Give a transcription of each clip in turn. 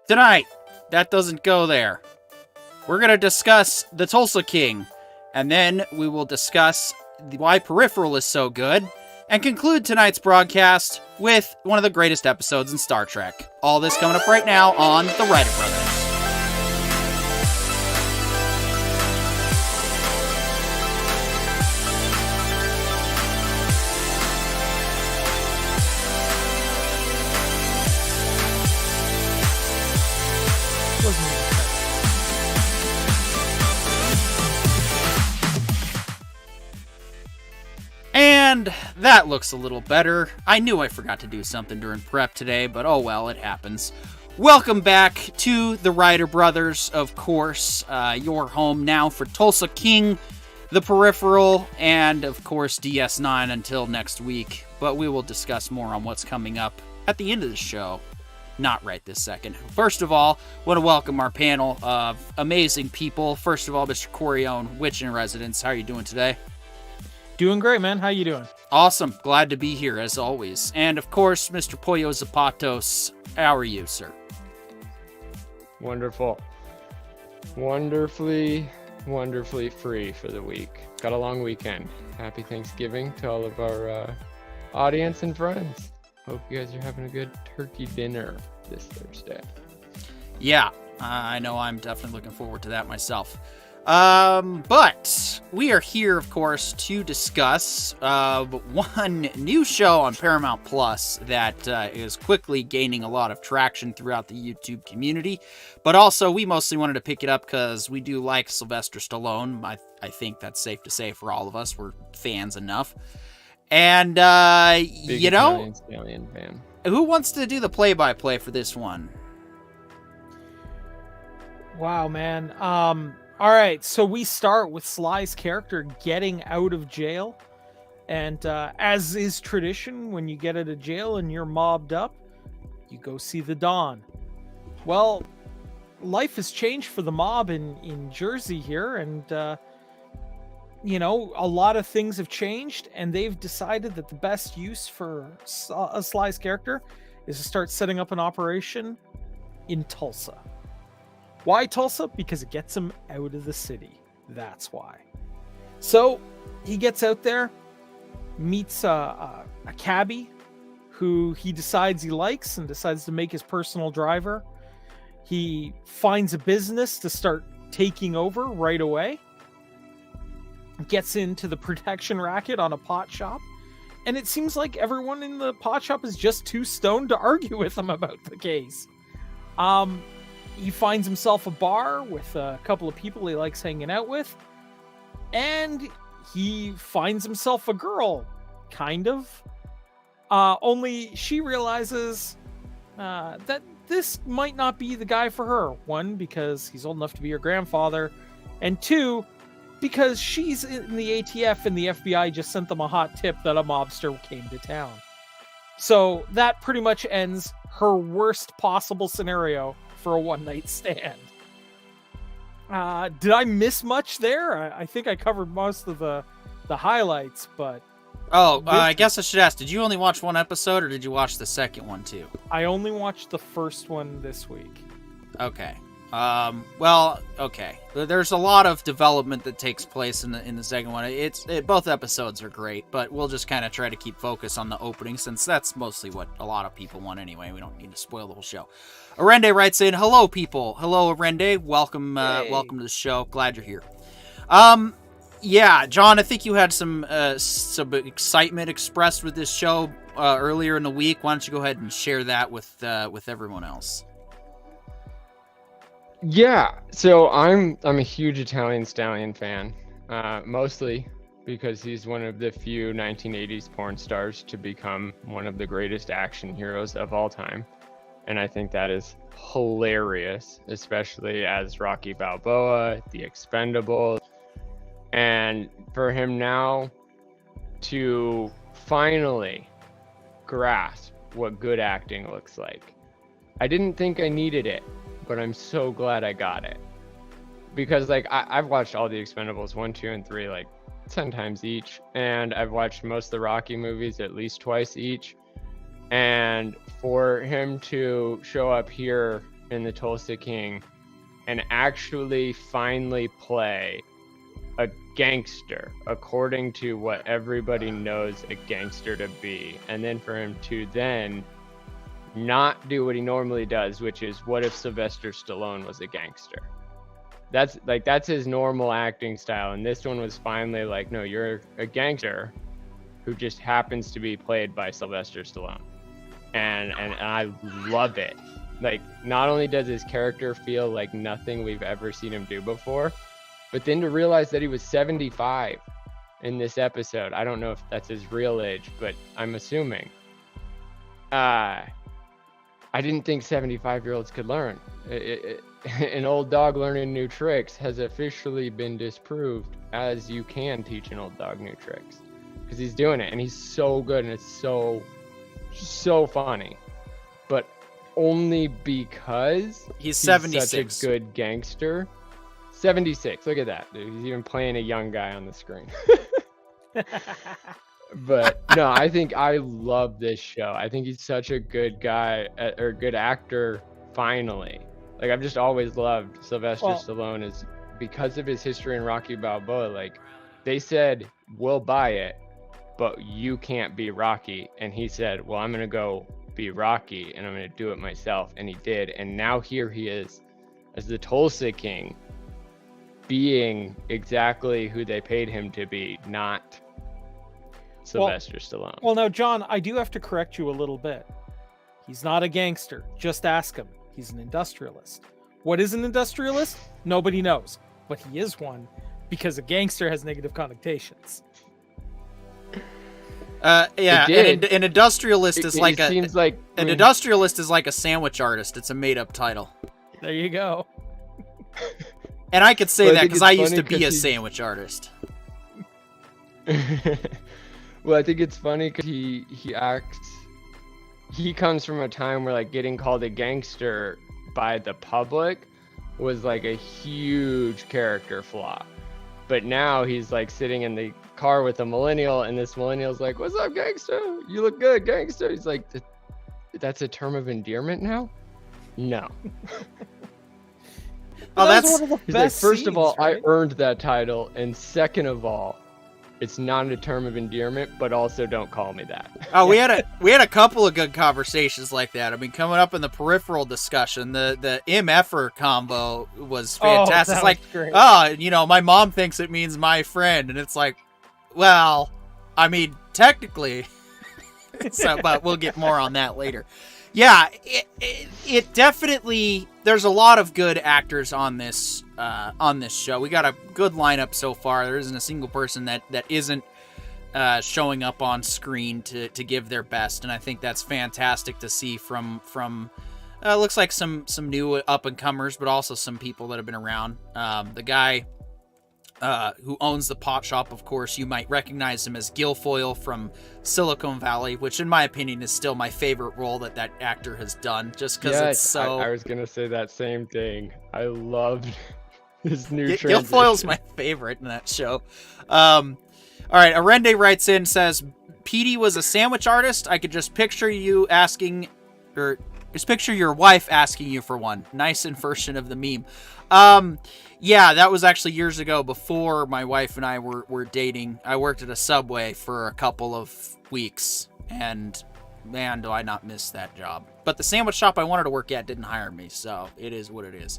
Tonight, that doesn't go there. We're going to discuss the Tulsa King, and then we will discuss why Peripheral is so good, and conclude tonight's broadcast with one of the greatest episodes in Star Trek. All this coming up right now on The Writer Brothers. And that looks a little better. I knew I forgot to do something during prep today, but oh well, it happens. Welcome back to the Writer Brothers, of course. Your home now for Tulsa King, The Peripheral, and of course DS9 until next week. But we will discuss more on what's coming up at the end of the show. Not right this second. First of all, I want to welcome our panel of amazing people. First of all, Mr. Corione, Witch in Residence. How are you doing today? Doing great, man. How you doing? Awesome. Glad to be here, as always. And, of course, Mr. Pollo Zapatos. How are you, sir? Wonderful. Wonderfully free for the week. Got a long weekend. Happy Thanksgiving to all of our audience and friends. Hope you guys are having a good turkey dinner this Thursday. Yeah, I know I'm definitely looking forward to that myself. But we are here, of course, to discuss one new show on Paramount Plus that is quickly gaining a lot of traction throughout the YouTube community. But also, we mostly wanted to pick it up because we do like Sylvester Stallone. I think that's safe to say for all of us. We're fans enough. And, Big you know, Italian Stallion fan. Who wants to do the play-by-play for this one? Wow, man. All right, so we start with Sly's character getting out of jail. And as is tradition, when you get out of jail and you're mobbed up, you go see the Don. Well, life has changed for the mob in Jersey here, and, you know, a lot of things have changed, and they've decided that the best use for Sly's character is to start setting up an operation in Tulsa. Why Tulsa? Because it gets him out of the city. That's why. So he gets out there, meets a cabbie who he decides he likes and decides to make his personal driver. He finds a business to start taking over right away. Gets into the protection racket on a pot shop. And it seems like everyone in the pot shop is just too stoned to argue with him about the case. He finds himself a bar with a couple of people he likes hanging out with. And he finds himself a girl, kind of. Only she realizes that this might not be the guy for her. One, because he's old enough to be her grandfather. And two, because she's in the ATF and the FBI just sent them a hot tip that a mobster came to town. So that pretty much ends her worst possible scenario for a one-night stand. Did I miss much there? I think I covered most of the highlights, but... Oh, I guess I should ask, did you only watch one episode, or did you watch the second one, too? I only watched the first one this week. Okay. Well, okay. There's a lot of development that takes place in the second one. Both episodes are great, but we'll just kind of try to keep focus on the opening since that's mostly what a lot of people want anyway. We don't need to spoil the whole show. Arende writes in, "Hello, people. Hello, Arende. Welcome, welcome to the show. Glad you're here." Yeah, John, I think you had some excitement expressed with this show earlier in the week. Why don't you go ahead and share that with everyone else? Yeah, so I'm a huge Italian Stallion fan, mostly because he's one of the few 1980s porn stars to become one of the greatest action heroes of all time. And I think that is hilarious, especially as Rocky Balboa, The Expendables. And for him now to finally grasp what good acting looks like. I didn't think I needed it, but I'm so glad I got it. Because like I've watched all the Expendables 1, 2, and 3 like 10 times each, and I've watched most of the Rocky movies at least twice each. And for him to show up here in the Tulsa King and actually finally play a gangster according to what everybody knows a gangster to be, and then for him to then not do what he normally does, which is what if Sylvester Stallone was a gangster? That's his normal acting style, and this one was finally like, no, you're a gangster who just happens to be played by Sylvester Stallone, and I love it. Like, not only does his character feel like nothing we've ever seen him do before, but then to realize that he was 75 in this episode. I don't know if that's his real age, but I'm assuming. I didn't think 75-year-olds could learn. An old dog learning new tricks has officially been disproved, as you can teach an old dog new tricks. Because he's doing it, and he's so good, and it's so funny. But only because he's 76. Such a good gangster. 76, look at that. Dude. He's even playing a young guy on the screen. But no, I think I love this show. I think he's such a good guy or good actor. Finally, like I've just always loved Sylvester Stallone is because of his history in Rocky Balboa. Like they said, we'll buy it, but you can't be Rocky. And he said, well, I'm going to go be Rocky and I'm going to do it myself. And he did. And now here he is as the Tulsa King, being exactly who they paid him to be, not Sylvester Stallone. Well, now, John, I do have to correct you a little bit. He's not a gangster. Just ask him. He's an industrialist. What is an industrialist? Nobody knows. But he is one because a gangster has negative connotations. Yeah, an industrialist is like an industrialist is like a sandwich artist. It's a made-up title. There you go. And I could say that because I used to be a sandwich artist. Well, I think it's funny because he comes from a time where like getting called a gangster by the public was like a huge character flaw. But now he's like sitting in the car with a millennial, and this millennial's like, "What's up, gangster? You look good, gangster." He's like, "That's a term of endearment now?" No. Oh, that's one of the He's best like, first of all, right? I earned that title, and second of all, it's not a term of endearment, but also don't call me that. Oh, we had a couple of good conversations like that. I mean, coming up in the Peripheral discussion, the MFer combo was fantastic. It's like, great. My mom thinks it means my friend, and it's like, well, I mean, technically. So, but we'll get more on that later. Yeah, it definitely. There's a lot of good actors on this show. We got a good lineup so far. There isn't a single person that isn't showing up on screen to give their best, and I think that's fantastic to see from looks like some new up and comers, but also some people that have been around. The guy who owns the pot shop, of course, you might recognize him as Guilfoyle from Silicon Valley, which in my opinion is still my favorite role that actor has done, just because it's so... I was going to say that same thing. I loved his new transition. Guilfoyle's my favorite in that show. All right, Arende writes in, says, Petey was a sandwich artist. I could just picture you asking, or Just picture your wife asking you for one. Nice inversion of the meme. Yeah, that was actually years ago before my wife and I were dating. I worked at a Subway for a couple of weeks, and man, do I not miss that job. But the sandwich shop I wanted to work at didn't hire me, so it is what it is.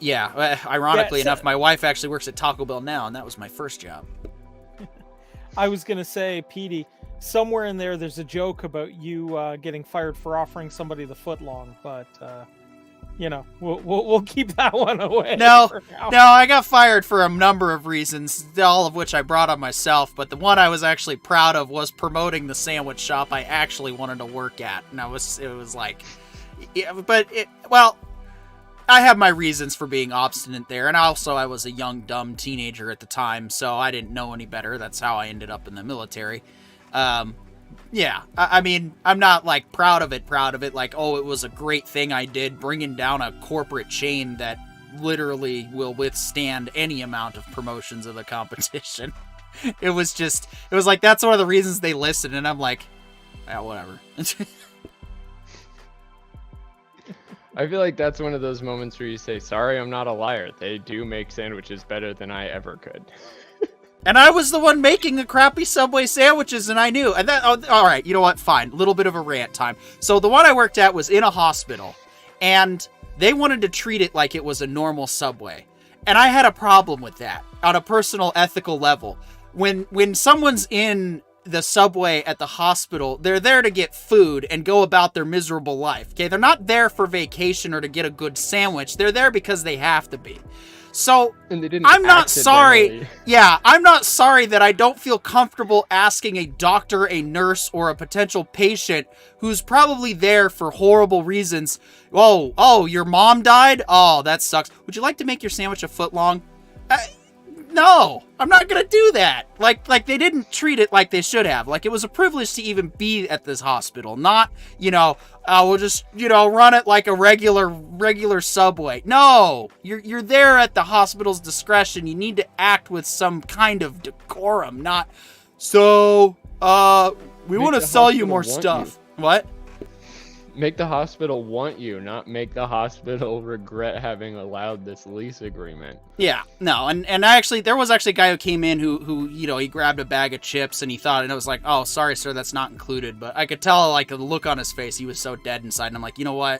Yeah, ironically enough, my wife actually works at Taco Bell now, and that was my first job. I was going to say, Petey, somewhere in there's a joke about you getting fired for offering somebody the footlong, but we'll keep that one away. No, I got fired for a number of reasons, all of which I brought on myself. But the one I was actually proud of was promoting the sandwich shop I actually wanted to work at, and it was like, yeah, well, I have my reasons for being obstinate there, and also I was a young, dumb teenager at the time, so I didn't know any better. That's how I ended up in the military. Yeah, I mean, I'm not, like, proud of it, like, oh, it was a great thing I did, bringing down a corporate chain that literally will withstand any amount of promotions of the competition. It was like, that's one of the reasons they listened, and I'm like, yeah, whatever. I feel like that's one of those moments where you say, sorry, I'm not a liar. They do make sandwiches better than I ever could. And I was the one making the crappy Subway sandwiches, and I knew. And that, all right, you know what? Fine. A little bit of a rant time. So the one I worked at was in a hospital, and they wanted to treat it like it was a normal Subway. And I had a problem with that on a personal, ethical level. When someone's in the Subway at the hospital, they're there to get food and go about their miserable life. Okay, they're not there for vacation or to get a good sandwich. They're there because they have to be. So, I'm not sorry. Yeah, I'm not sorry that I don't feel comfortable asking a doctor, a nurse, or a potential patient who's probably there for horrible reasons. Oh, your mom died? Oh, that sucks. Would you like to make your sandwich a foot long? No, I'm not going to do that. Like they didn't treat it like they should have. Like, it was a privilege to even be at this hospital. Not, we'll just, run it like a regular Subway. No, you're there at the hospital's discretion. You need to act with some kind of decorum, not, so, we want to sell you more stuff. What? Make the hospital want you, not make the hospital regret having allowed this lease agreement. Yeah, no, and there was actually a guy who came in who he grabbed a bag of chips and he thought, and it was like, oh, sorry, sir, that's not included. But I could tell, like, the look on his face, he was so dead inside, and I'm like, you know what?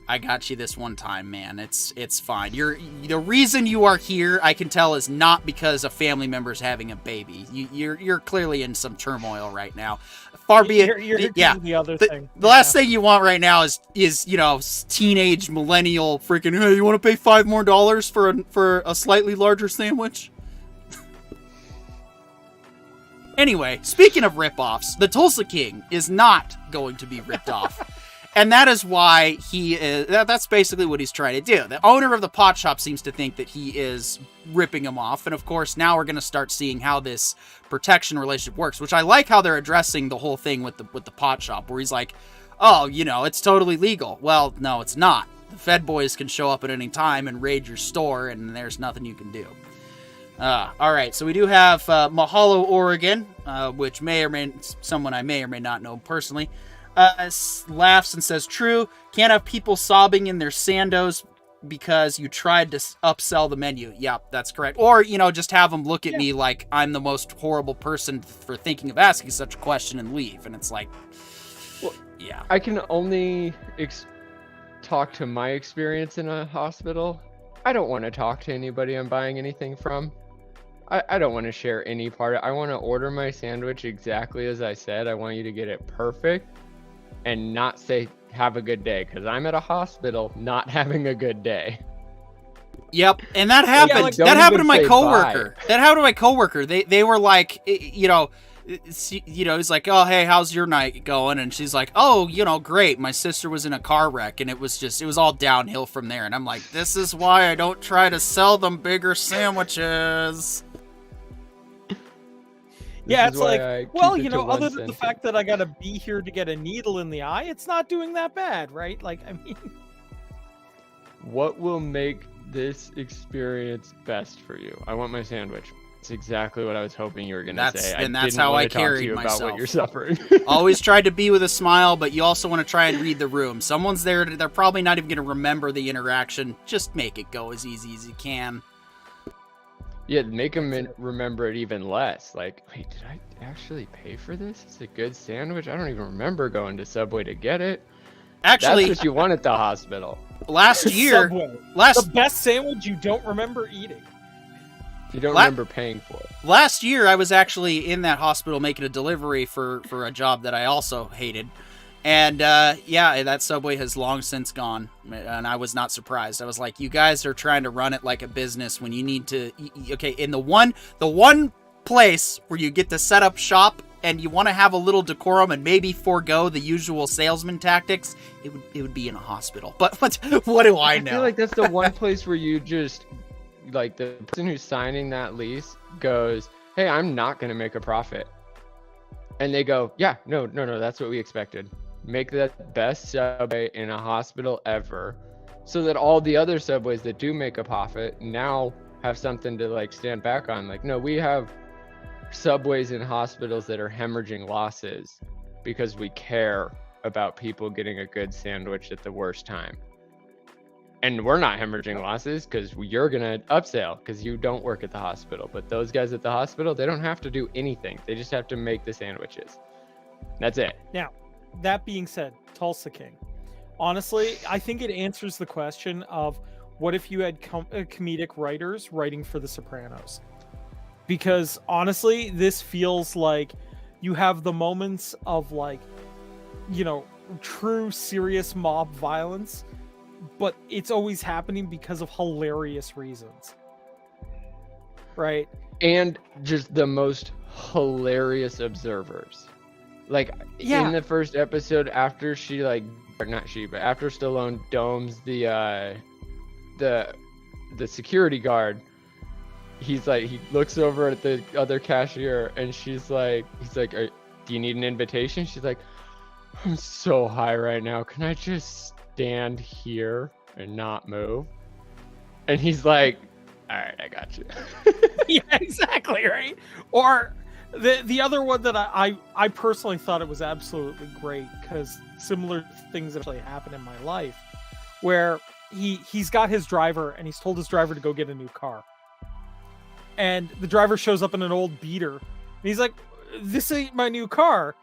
I got you this one time, man. It's fine. The reason you are here, I can tell, is not because a family member's having a baby. You're clearly in some turmoil right now. Far be it. Yeah. The last thing you want right now is teenage millennial freaking. Hey, you want to pay $5 more for a slightly larger sandwich? Anyway, speaking of ripoffs, the Tulsa King is not going to be ripped off. And that is why that's basically what he's trying to do. The owner of the pot shop seems to think that he is ripping him off. And of course, now we're going to start seeing how this protection relationship works, which I like how they're addressing the whole thing with the pot shop, where he's like, oh, it's totally legal. Well, no, it's not. The Fed boys can show up at any time and raid your store, and there's nothing you can do. All right, so we do have Mahalo, Oregon, which someone I may or may not know personally. Laughs and says, true, can't have people sobbing in their sandos because you tried to upsell the menu. Yep, that's correct. Or, just have them look at me like I'm the most horrible person for thinking of asking such a question and leave. And it's like, well, yeah. I can only talk to my experience in a hospital. I don't want to talk to anybody I'm buying anything from. I don't want to share any part. I want to order my sandwich exactly as I said. I want you to get it perfect. And not say, have a good day, because I'm at a hospital not having a good day. Yep, and that happened. That happened to my coworker. That happened to my coworker. They were like, he's like, oh, hey, how's your night going? And she's like, oh, great. My sister was in a car wreck, and it was all downhill from there. And I'm like, this is why I don't try to sell them bigger sandwiches. Yeah, it's like, well, other than the fact that I gotta be here to get a needle in the eye, it's not doing that bad, right? Like, I mean, what will make this experience best for you? I want my sandwich. That's exactly what I was hoping you were going to say. And I that's didn't how want I to talk to carried you myself. about what you're suffering. Always tried to be with a smile, but you also want to try and read the room. Someone's there, they're probably not even going to remember the interaction. Just make it go as easy as you can. Yeah, make them remember it even less. Like, wait, did I actually pay for this? It's a good sandwich. I don't even remember going to Subway to get it. Actually, that's what you want at the hospital. Last year, the best sandwich you don't remember eating. You don't remember paying for it. Last year, I was actually in that hospital making a delivery for a job that I also hated. And yeah, that Subway has long since gone, and I was not surprised. I was like, you guys are trying to run it like a business when you need to. Okay, in the one place where you get to set up shop and you want to have a little decorum and maybe forego the usual salesman tactics, it would be in a hospital. But what do I know? I feel like that's the one place where you just, like, the person who's signing that lease goes, hey, I'm not going to make a profit. And they go, yeah, no, that's what we expected. Make the best Subway in a hospital ever, so that all the other Subways that do make a profit now have something to, like, stand back on. Like, no, we have Subways in hospitals that are hemorrhaging losses because we care about people getting a good sandwich at the worst time. And we're not hemorrhaging losses because you're going to upsell because you don't work at the hospital. But those guys at the hospital, they don't have to do anything. They just have to make the sandwiches. That's it. Now, that being said, Tulsa King. Honestly, I think it answers the question of what if you had comedic writers writing for The Sopranos? Because honestly, this feels like you have the moments of, like, you know, true serious mob violence, but it's always happening because of hilarious reasons. Right? And just the most hilarious observers. Like, in the first episode, after she, like, or not she, but after Stallone domes the security guard, he's like, he looks over at the other cashier, and he's like, do you need an invitation? She's like, I'm so high right now. Can I just stand here and not move? And he's like, all right, I got you. Yeah, exactly, right? Or the other one that I personally thought it was absolutely great, because similar things actually happen in my life, where he's got his driver and he's told his driver to go get a new car, and the driver shows up in an old beater and he's like, this ain't my new car.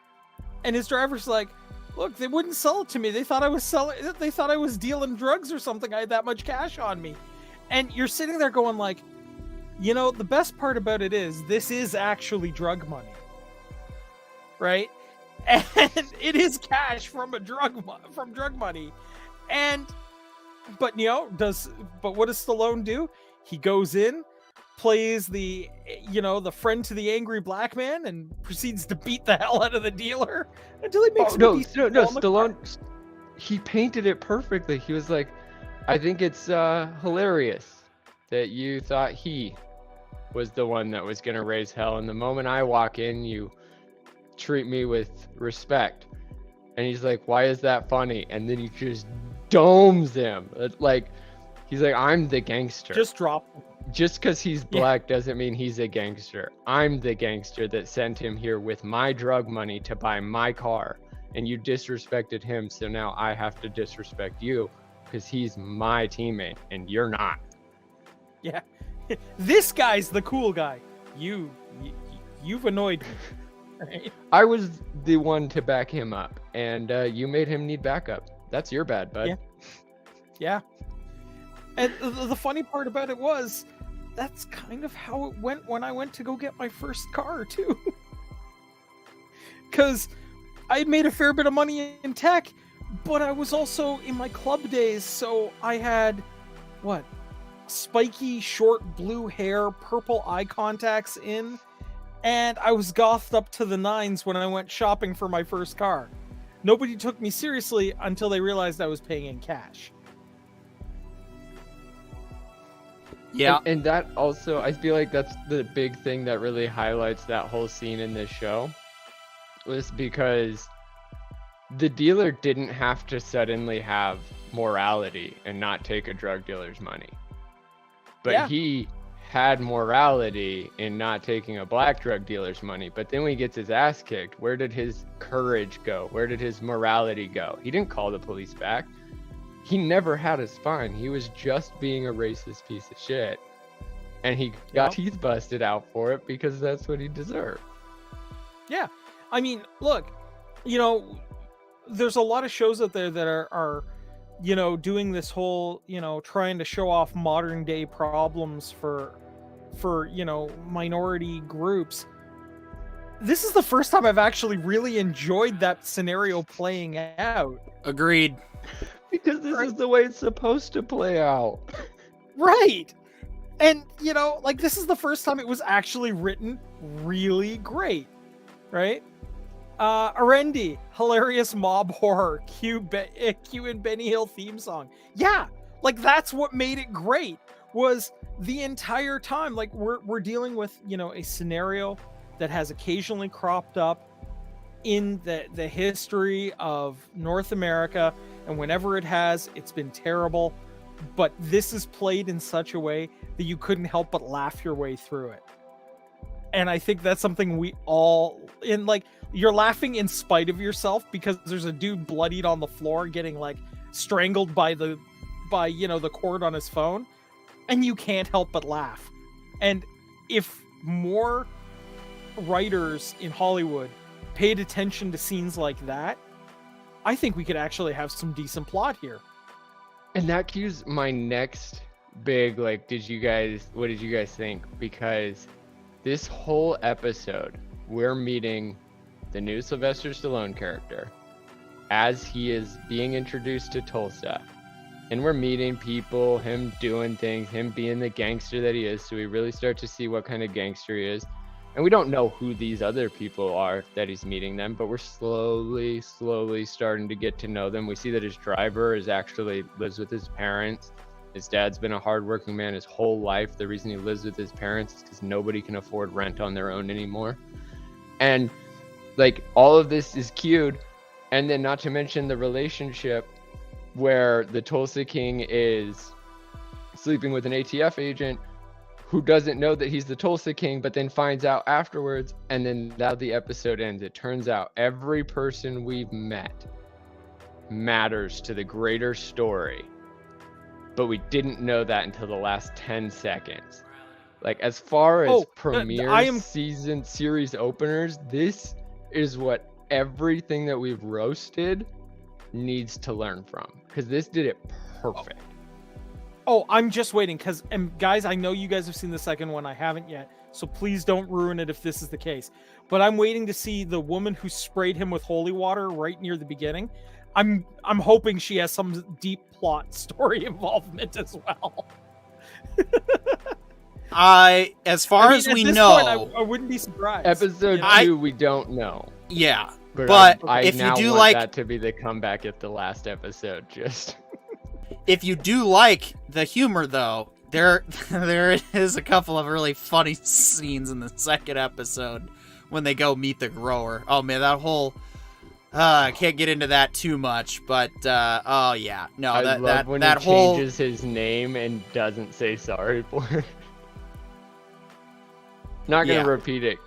And his driver's like, look, they wouldn't sell it to me. They thought I was dealing drugs or something. I had that much cash on me. And you're sitting there going, like, you know, the best part about it is this is actually drug money, right? And it is cash from drug money. But what does Stallone do? He goes in, plays the friend to the angry black man, and proceeds to beat the hell out of the dealer until he makes Stallone, he painted it perfectly. He was like, I think it's hilarious that you thought he was the one that was going to raise hell, and the moment I walk in, you treat me with respect. And he's like, why is that funny? And then he just domes him. Like, he's like, I'm the gangster. Just drop him. Just because he's black doesn't mean he's a gangster. I'm the gangster that sent him here with my drug money to buy my car, and you disrespected him, so now I have to disrespect you because he's my teammate and you're not. Yeah. This guy's the cool guy. You've annoyed me. Right? I was the one to back him up, and you made him need backup. That's your bad, bud. Yeah. And the funny part about it was, that's kind of how it went when I went to go get my first car, too. Because I had made a fair bit of money in tech, but I was also in my club days, so I had, spiky, short blue hair, purple eye contacts in, and I was gothed up to the nines when I went shopping for my first car. Nobody took me seriously until they realized I was paying in cash. Yeah. And that also, I feel like that's the big thing that really highlights that whole scene in this show, was because the dealer didn't have to suddenly have morality and not take a drug dealer's money. But he had morality in not taking a black drug dealer's money, but then when he gets his ass kicked, where did his courage go? Where did his morality go? He didn't call the police back. He never had a spine. He was just being a racist piece of shit. And he got teeth busted out for it because that's what he deserved. Yeah. I mean, look, you know, there's a lot of shows out there that are you know, doing this whole, you know, trying to show off modern day problems for, you know, minority groups. This is the first time I've actually really enjoyed that scenario playing out. Agreed. Because this is the way it's supposed to play out. Right. And, you know, like, this is the first time it was actually written really great. Right? Arendi, hilarious mob horror, Q and Benny Hill theme song. Yeah, like, that's what made it great, was the entire time, like, we're dealing with, you know, a scenario that has occasionally cropped up in the history of North America, and whenever it has, it's been terrible, but this is played in such a way that you couldn't help but laugh your way through it. And I think that's something we all, in, like, you're laughing in spite of yourself because there's a dude bloodied on the floor getting, like, strangled by you know, the cord on his phone, and you can't help but laugh. And if more writers in Hollywood paid attention to scenes like that, I think we could actually have some decent plot here. And that cues my next big, like, what did you guys think? Because this whole episode, we're meeting the new Sylvester Stallone character as he is being introduced to Tulsa. And we're meeting people, him doing things, him being the gangster that he is. So we really start to see what kind of gangster he is. And we don't know who these other people are that he's meeting them, but we're slowly starting to get to know them. We see that his driver actually lives with his parents. His dad's been a hardworking man his whole life. The reason he lives with his parents is because nobody can afford rent on their own anymore. And, like, all of this is cued. And then not to mention the relationship where the Tulsa King is sleeping with an ATF agent who doesn't know that he's the Tulsa King, but then finds out afterwards. And then that's how the episode ends. It turns out every person we've met matters to the greater story. But we didn't know that until the last 10 seconds. Like, as far as premiere season series openers, this is what everything that we've roasted needs to learn from. Because this did it perfect. Oh, I'm just waiting, because, and guys, I know you guys have seen the second one. I haven't yet, so please don't ruin it if this is the case. But I'm waiting to see the woman who sprayed him with holy water right near the beginning. I'm hoping she has some deep plot story involvement as well. As far as we know, point, I wouldn't be surprised. Episode 2, we don't know. Yeah, but if now you do want like that to be the comeback at the last episode, just if you do like the humor, though, there is a couple of really funny scenes in the second episode when they go meet the grower. Oh man, that whole I can't get into that too much, but oh yeah, no, I love when that he whole changes his name and doesn't say sorry for it. Not gonna repeat it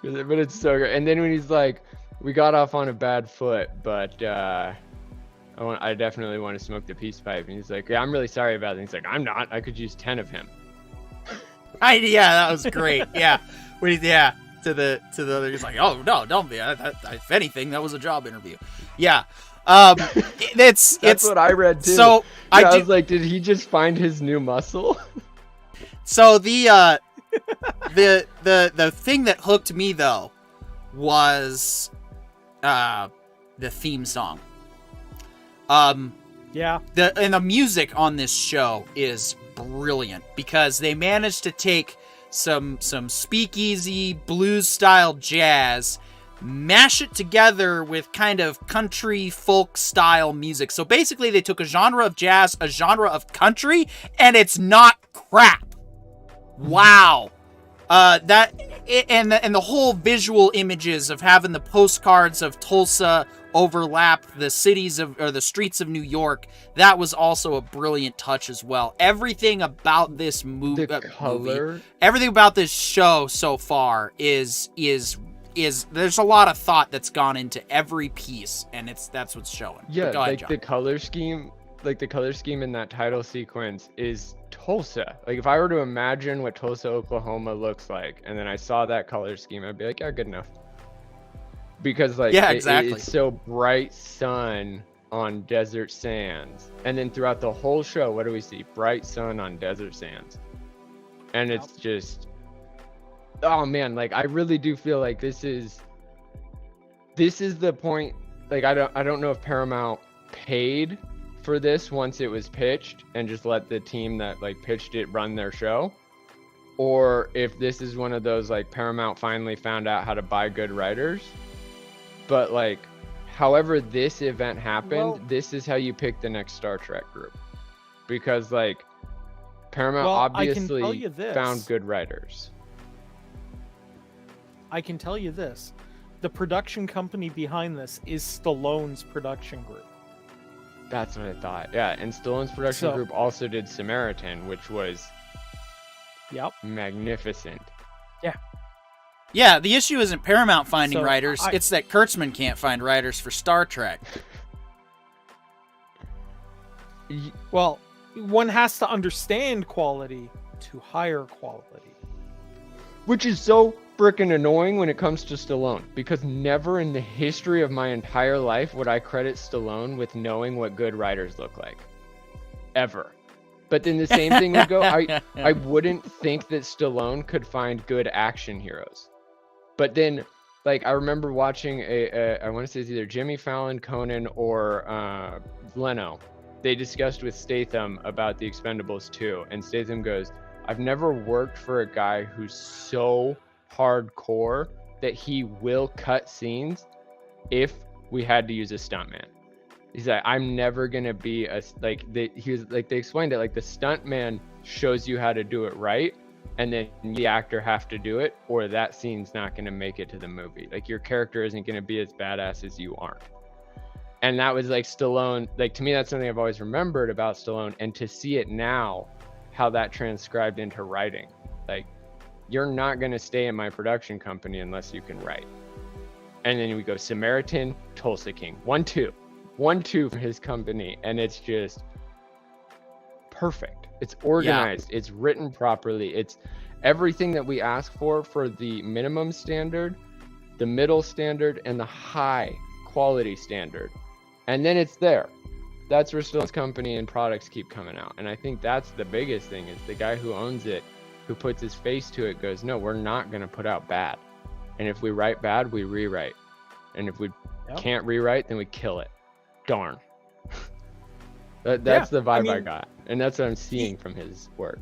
but it's so good. And then when he's like, "We got off on a bad foot, but I definitely want to smoke the peace pipe," and he's like, "Yeah, I'm really sorry about it." And he's like, "I'm not. I could use 10 of him." Yeah, that was great. Yeah, to the other, he's like, "Oh no, don't be. If anything, that was a job interview." Yeah, that's what I read too. So I was like, did he just find his new muscle? So the thing that hooked me though was the theme song. And the music on this show is brilliant because they managed to take some speakeasy blues style jazz, mash it together with kind of country folk style music. So basically they took a genre of jazz, a genre of country, and it's not crap. Wow. And the whole visual images of having the postcards of Tulsa overlap the cities of, or the streets of New York. That was also a brilliant touch as well. Everything about this movie, everything about this show so far is there's a lot of thought that's gone into every piece, and that's what's showing. Yeah, go ahead, like John. the color scheme in that title sequence is Tulsa. Like if I were to imagine what Tulsa, Oklahoma looks like, and then I saw that color scheme, I'd be like, yeah, good enough. Because like exactly. it's so bright sun on desert sands, and then throughout the whole show, what do we see? Bright sun on desert sands, and it's just, oh man, like I really do feel like this is the point. Like I don't know if Paramount paid for this once it was pitched and just let the team that like pitched it run their show, or if this is one of those like Paramount finally found out how to buy good writers. But like, however this event happened, this is how you pick the next Star Trek group, because like Paramount obviously found good writers. I can tell you this: the production company behind this is Stallone's production group. That's what I thought. Yeah, and Stallone's production group also did Samaritan, which was magnificent. Yeah, the issue isn't Paramount finding writers, it's that Kurtzman can't find writers for Star Trek. Well, one has to understand quality to hire quality. Which is so freaking annoying when it comes to Stallone, because never in the history of my entire life would I credit Stallone with knowing what good writers look like. Ever. But then the same thing would go, I wouldn't think that Stallone could find good action heroes. But then, like, I remember watching I want to say it's either Jimmy Fallon, Conan, or Leno. They discussed with Statham about the Expendables 2, and Statham goes, I've never worked for a guy who's so hardcore that he will cut scenes if we had to use a stuntman. He's like, I'm never gonna be they explained it like the stuntman shows you how to do it right, and then the actor have to do it, or that scene's not gonna make it to the movie. Like your character isn't gonna be as badass as you aren't. And that was like Stallone. Like to me, that's something I've always remembered about Stallone, and to see it now, how that transcribed into writing. Like you're not gonna stay in my production company unless you can write. And then we go Samaritan, Tulsa King, 1-2 from his company, and it's just perfect. It's organized, it's written properly, it's everything that we ask for the minimum standard, the middle standard, and the high quality standard. And then it's there. That's where Stallone's company and products keep coming out. And I think that's the biggest thing, is the guy who owns it, who puts his face to it, goes, no, we're not going to put out bad. And if we write bad, we rewrite. And if we can't rewrite, then we kill it. Darn. That's the vibe I got. And that's what I'm seeing from his work.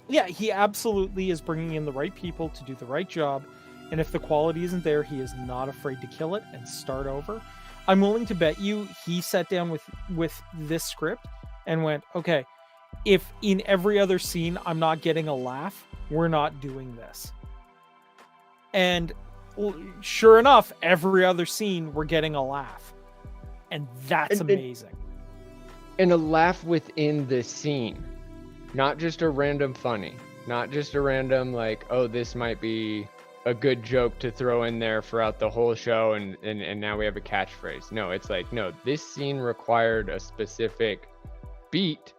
Yeah, he absolutely is bringing in the right people to do the right job. And if the quality isn't there, he is not afraid to kill it and start over. I'm willing to bet you he sat down with this script and went, okay, if in every other scene I'm not getting a laugh, we're not doing this. And sure enough, every other scene we're getting a laugh. And that's amazing. And a laugh within the scene. Not just a random funny. Not just a random like, oh, this might be a good joke to throw in there throughout the whole show and now we have a catchphrase. No, it's like, no, this scene required a specific beat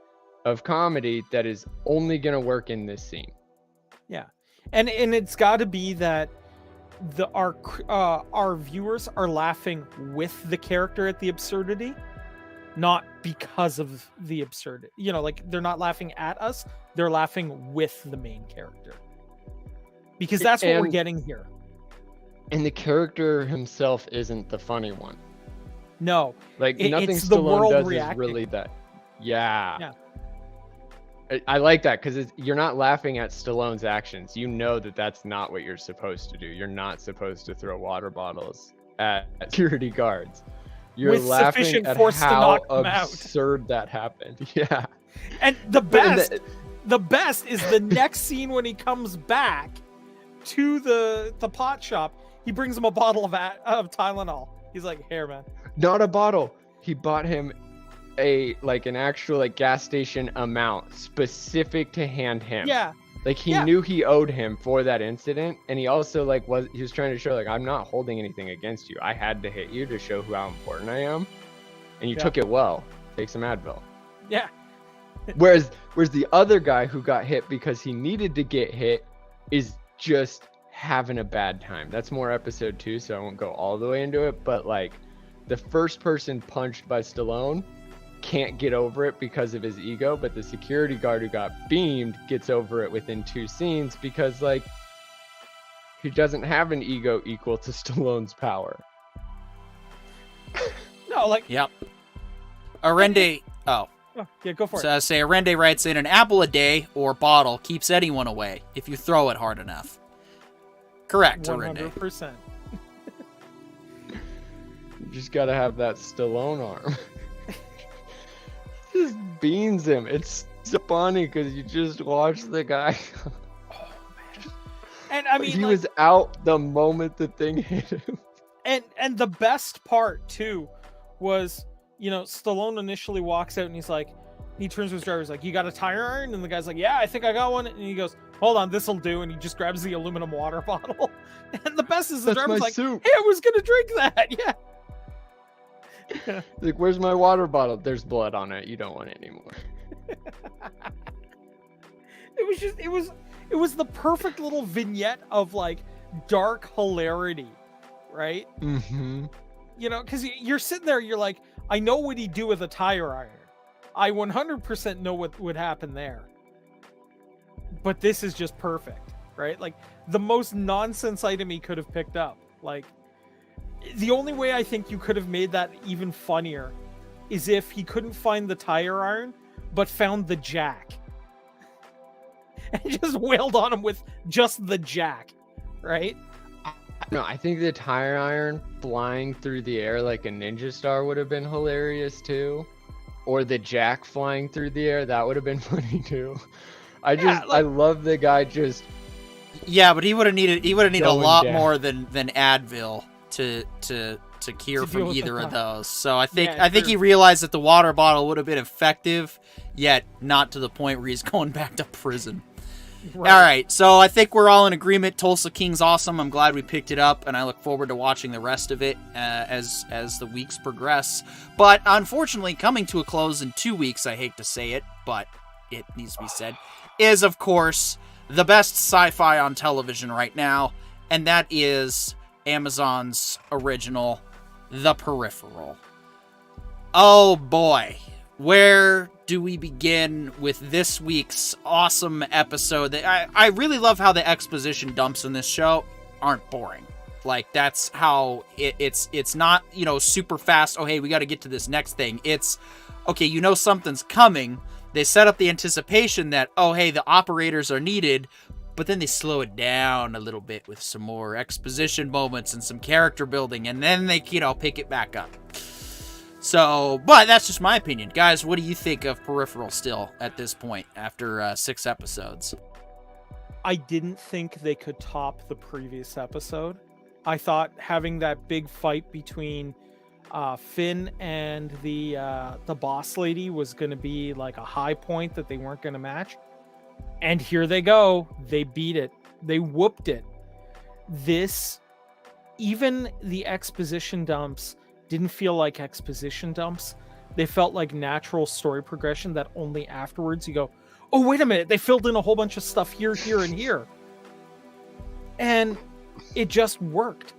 of comedy that is only going to work in this scene. Yeah. And it's got to be that our viewers are laughing with the character at the absurdity, not because of the absurdity. You know, like they're not laughing at us, they're laughing with the main character. Because that's what we're getting here. And the character himself isn't the funny one. No. Like nothing Stallone does is really that. Yeah. I like that because you're not laughing at Stallone's actions. You know that that's not what you're supposed to do. You're not supposed to throw water bottles at security guards. You're with laughing at how absurd that happened. Yeah. And the best is the next scene when he comes back to the pot shop. He brings him a bottle of Tylenol. He's like, here, man. Not a bottle. He bought him an actual gas station amount specific to hand him. Yeah. Like he knew he owed him for that incident, and he also he was trying to show I'm not holding anything against you. I had to hit you to show how important I am, and you took it well. Take some Advil. Yeah. Whereas the other guy who got hit because he needed to get hit is just having a bad time. That's more episode 2, so I won't go all the way into it, but the first person punched by Stallone can't get over it because of his ego, but the security guard who got beamed gets over it within 2 scenes because he doesn't have an ego equal to Stallone's power. No, Yep. Arende. Oh. Yeah, go for it. So I say Arende writes in, an apple a day or bottle keeps anyone away if you throw it hard enough. Correct, Arende. 100%. You just gotta have that Stallone arm. Just beans him. It's so funny because you just watch the guy. Oh man! And I mean, he was out the moment the thing hit him. And the best part too was, Stallone initially walks out and he turns to his driver, he's like, "You got a tire iron?" And the guy's like, "Yeah, I think I got one." And he goes, "Hold on, this'll do." And he just grabs the aluminum water bottle. And the best is the driver's like, soup. "Hey, I was gonna drink that." Yeah. Where's my water bottle? There's blood on it. You don't want it anymore. It was the perfect little vignette of dark hilarity, right? Mm-hmm. Because you're sitting there, you're like, I know what he'd do with a tire iron. I 100% know what would happen there. But this is just perfect, right? The most nonsense item he could have picked up. The only way I think you could have made that even funnier is if he couldn't find the tire iron, but found the jack. And just wailed on him with just the jack, right? No, I think the tire iron flying through the air like a ninja star would have been hilarious too. Or the jack flying through the air, that would have been funny too. I love the guy just... Yeah, but he would have needed a lot down. more than Advil to cure from either of those. So I think he realized that the water bottle would have been effective, yet not to the point where he's going back to prison. Right. All right, so I think we're all in agreement. Tulsa King's awesome. I'm glad we picked it up, and I look forward to watching the rest of it as the weeks progress. But unfortunately, coming to a close in 2 weeks, I hate to say it, but it needs to be said, is, of course, the best sci-fi on television right now, and that is Amazon's original, The Peripheral. Oh boy, where do we begin with this week's awesome episode? I really love how the exposition dumps in this show aren't boring. That's how it's not, super fast. Oh, hey, we got to get to this next thing. It's, okay, something's coming. They set up the anticipation that, oh, hey, the operators are needed, but then they slow it down a little bit with some more exposition moments and some character building, and then they, pick it back up. So, but that's just my opinion. Guys, what do you think of Peripheral still at this point after 6 episodes? I didn't think they could top the previous episode. I thought having that big fight between Finn and the boss lady was going to be a high point that they weren't going to match. And here they go. They beat it. They whooped it. Even the exposition dumps didn't feel like exposition dumps. They felt like natural story progression that only afterwards you go, oh, wait a minute, they filled in a whole bunch of stuff here, and here. And it just worked.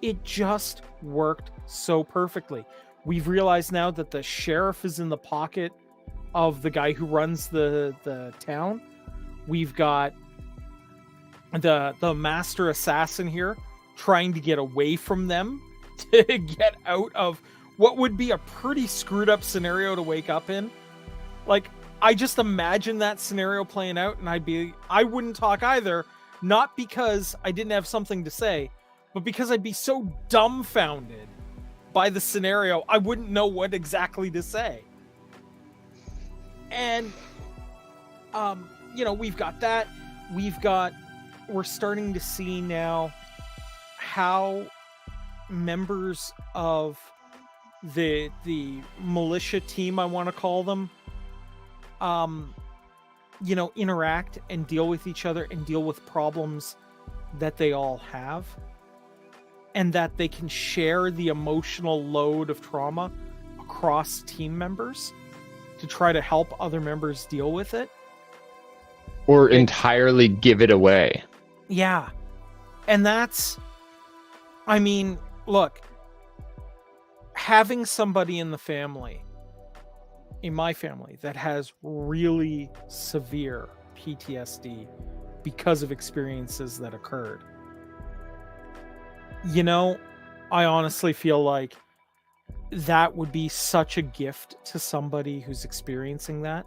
It just worked so perfectly. We've realized now that the sheriff is in the pocket of the guy who runs the town. We've got the master assassin here trying to get away from them to get out of what would be a pretty screwed up scenario to wake up in. I just imagine that scenario playing out, and I wouldn't talk either, not because I didn't have something to say, but because I'd be so dumbfounded by the scenario, I wouldn't know what exactly to say. And we've got that. We're starting to see now how members of the militia team, I want to call them, interact and deal with each other and deal with problems that they all have, and that they can share the emotional load of trauma across team members to try to help other members deal with it. Or entirely give it away. Yeah. And that's, look, having somebody in my family that has really severe PTSD because of experiences that occurred, I honestly feel like that would be such a gift to somebody who's experiencing that.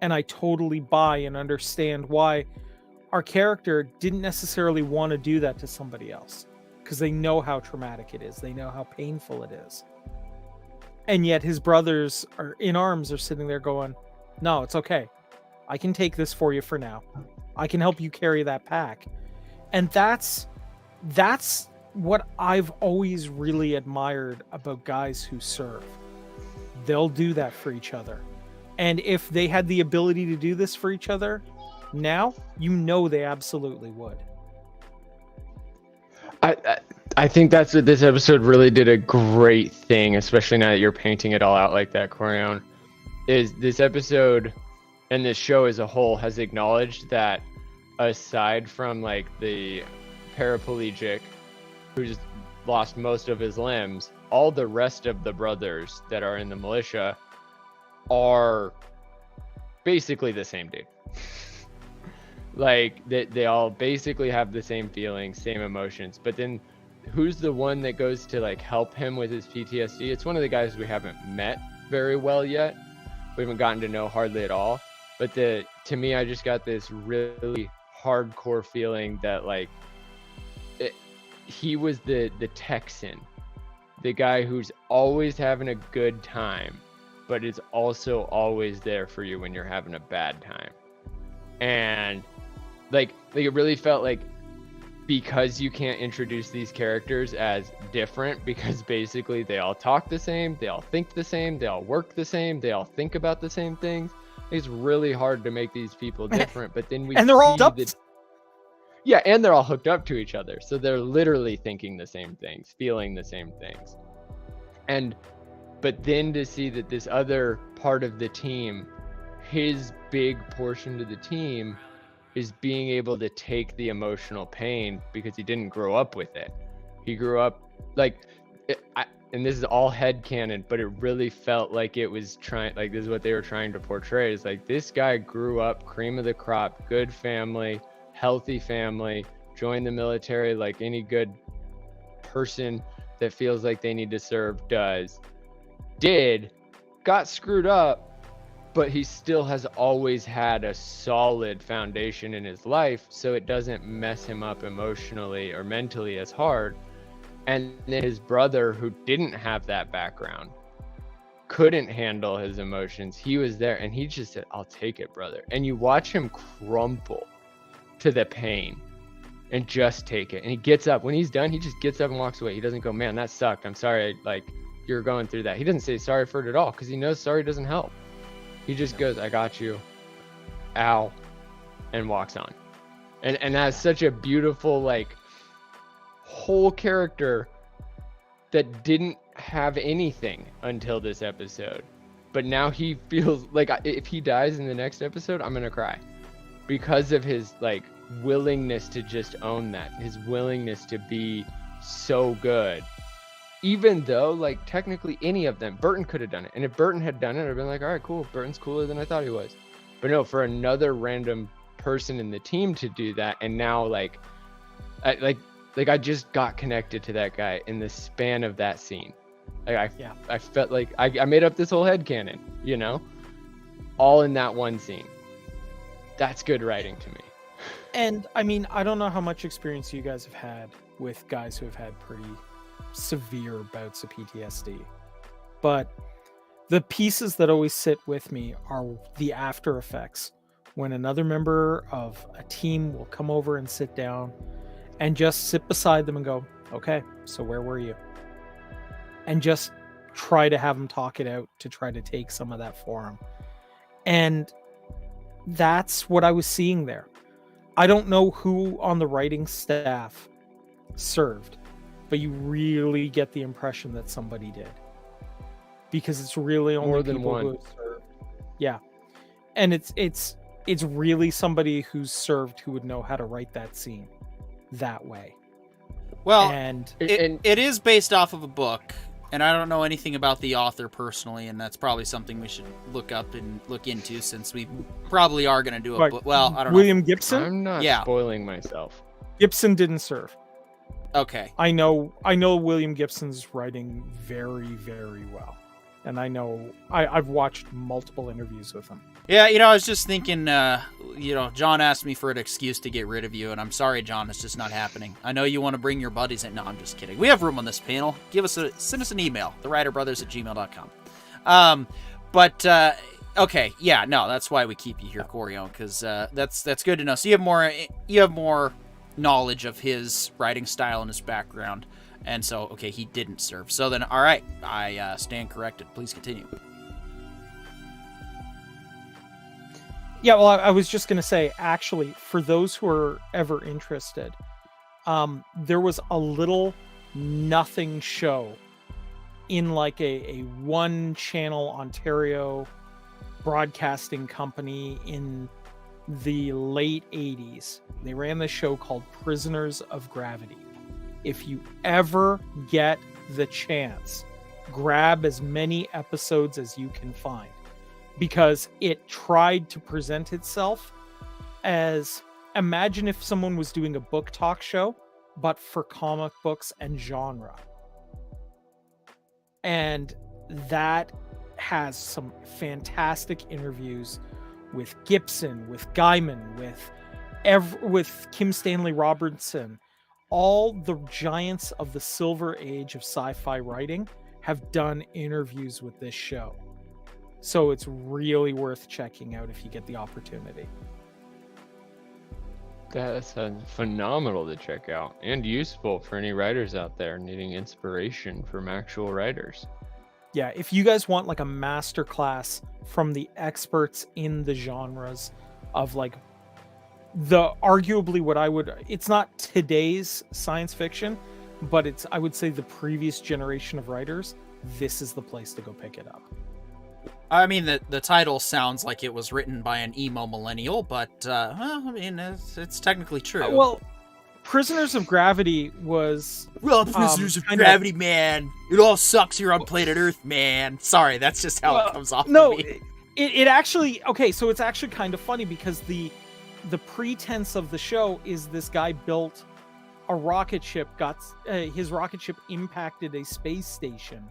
And I totally buy and understand why our character didn't necessarily want to do that to somebody else, because they know how traumatic it is. They know how painful it is. And yet his brothers in arms are sitting there going, no, it's okay. I can take this for you for now. I can help you carry that pack. And that's what I've always really admired about guys who serve. They'll do that for each other. And if they had the ability to do this for each other now, they absolutely would. I think that's what this episode really did a great thing, especially now that you're painting it all out like that, Corion, is this episode and this show as a whole has acknowledged that aside from like the paraplegic who's lost most of his limbs, all the rest of the brothers that are in the militia are basically the same dude. Like they all basically have the same feelings, same emotions, but then who's the one that goes to like help him with his PTSD? It's one of the guys we haven't met very well yet. We haven't gotten to know hardly at all. But to me, I just got this really hardcore feeling that like he was the Texan, the guy who's always having a good time, but is also always there for you when you're having a bad time. And like it really felt like, because you can't introduce these characters as different, because basically they all talk the same, they all think the same, they all work the same, they all think about the same things. It's really hard to make these people different. But then and they're all yeah, and they're all hooked up to each other, so they're literally thinking the same things, feeling the same things. But then to see that this other part of the team, his big portion to the team, is being able to take the emotional pain because he didn't grow up with it. He grew up and this is all headcanon, but it really felt like it was this is what they were trying to portray, is like this guy grew up cream of the crop, good family, healthy family, joined the military like any good person that feels like they need to serve got screwed up, but he still has always had a solid foundation in his life, so it doesn't mess him up emotionally or mentally as hard. And then his brother, who didn't have that background, couldn't handle his emotions. He was there and he just said, I'll take it, brother. And you watch him crumple to the pain and just take it. And he gets up. When he's done, he just gets up and walks away. He doesn't go, man, that sucked. I'm sorry, you're going through that. He doesn't say sorry for it at all, because he knows sorry doesn't help. He just goes, I got you, ow, and walks on. And that's such a beautiful, whole character that didn't have anything until this episode. But now he feels like if he dies in the next episode, I'm going to cry. Because of his, willingness to just own that. His willingness to be so good. Even though, technically any of them, Burton could have done it. And if Burton had done it, I'd have been like, all right, cool. Burton's cooler than I thought he was. But no, for another random person in the team to do that, and now, I just got connected to that guy in the span of that scene. I felt like I made up this whole headcanon, all in that one scene. That's good writing to me. And I don't know how much experience you guys have had with guys who have had pretty severe bouts of PTSD, but the pieces that always sit with me are the after effects, when another member of a team will come over and sit down and just sit beside them and go, okay, so where were you? And just try to have him talk it out to try to take some of that for him. And that's what I was seeing there. I don't know who on the writing staff served, but you really get the impression that somebody did, because it's really only More than people one. who have served. Yeah, and it's really somebody who's served who would know how to write that scene that way. Well, And it is based off of a book, and I don't know anything about the author personally, and that's probably something we should look up and look into, since we probably are going to do a Right. book. Well, I don't William Gibson. I'm not Yeah. spoiling myself. Gibson didn't serve. know. Okay. I know William Gibson's writing very, very well. And I know I've watched multiple interviews with him. Yeah, I was just thinking, John asked me for an excuse to get rid of you, and I'm sorry, John, it's just not happening. I know you want to bring your buddies in. No, I'm just kidding. We have room on this panel. Send us an email, thewriterbrothers@gmail.com. Okay, yeah, no, that's why we keep you here, Corion, because that's good to know. So you have more knowledge of his writing style and his background, and so, okay, he didn't serve. So then, all right, I stand corrected. Please continue. Yeah, well, I was just going to say, actually, for those who are ever interested, there was a little nothing show in like a one-channel Ontario broadcasting company in the late 80s. They ran this show called Prisoners of Gravity. If you ever get the chance, grab as many episodes as you can find, because it tried to present itself as, imagine if someone was doing a book talk show, but for comic books and genre. And that has some fantastic interviews with Gibson, with Gaiman, with Kim Stanley Robertson. All the giants of the Silver Age of sci-fi writing have done interviews with this show. So it's really worth checking out if you get the opportunity. That's phenomenal to check out, and useful for any writers out there needing inspiration from actual writers. Yeah, if you guys want like a masterclass from the experts in the genres of like it's not today's science fiction, but I would say the previous generation of writers, this is the place to go pick it up. I mean, the title sounds like it was written by an emo millennial, but, it's technically true. Well, Prisoners of Gravity was... We're all prisoners of gravity, man. It all sucks here on planet Earth, man. Sorry, that's just how it comes off No, of me. it actually... Okay, so it's actually kind of funny, because the pretense of the show is this guy built a rocket ship, his rocket ship impacted a space station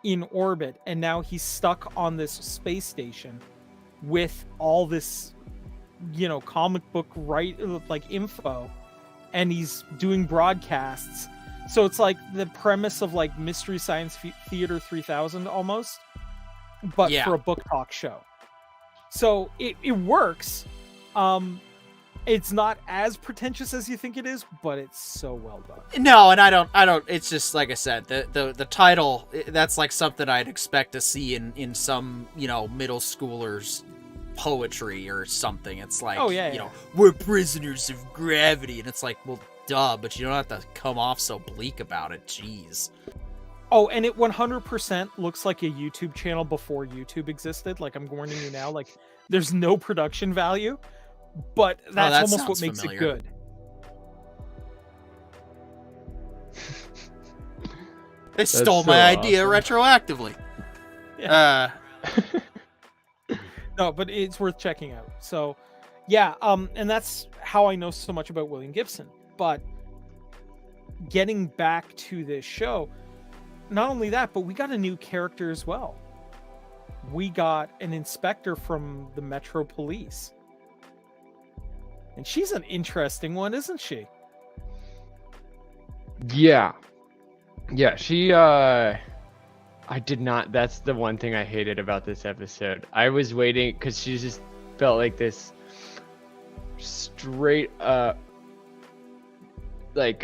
in orbit, and now he's stuck on this space station with all this, comic book info, and he's doing broadcasts. So it's like the premise of like Mystery Science Theater 3000 almost, but for a book talk show. So it works. It's not as pretentious as you think it is, but it's so well done. No, and I don't, it's just, like I said, the title, that's like something I'd expect to see in some, middle schoolers poetry or something. It's like, we're prisoners of gravity, and it's like, well, duh, but you don't have to come off so bleak about it. Jeez. Oh, and it 100% looks like a YouTube channel before YouTube existed. Like, I'm warning you now, like, there's no production value, but that's that almost what sounds makes familiar. it good. They stole my idea retroactively. Yeah. No, but it's worth checking out. So, yeah, and that's how I know so much about William Gibson. But getting back to this show, not only that, but we got a new character as well. We got an inspector from the Metro Police. And she's an interesting one, isn't she? Yeah, she, I did not, that's the one thing I hated about this episode. I was waiting, because she just felt like this straight up, like,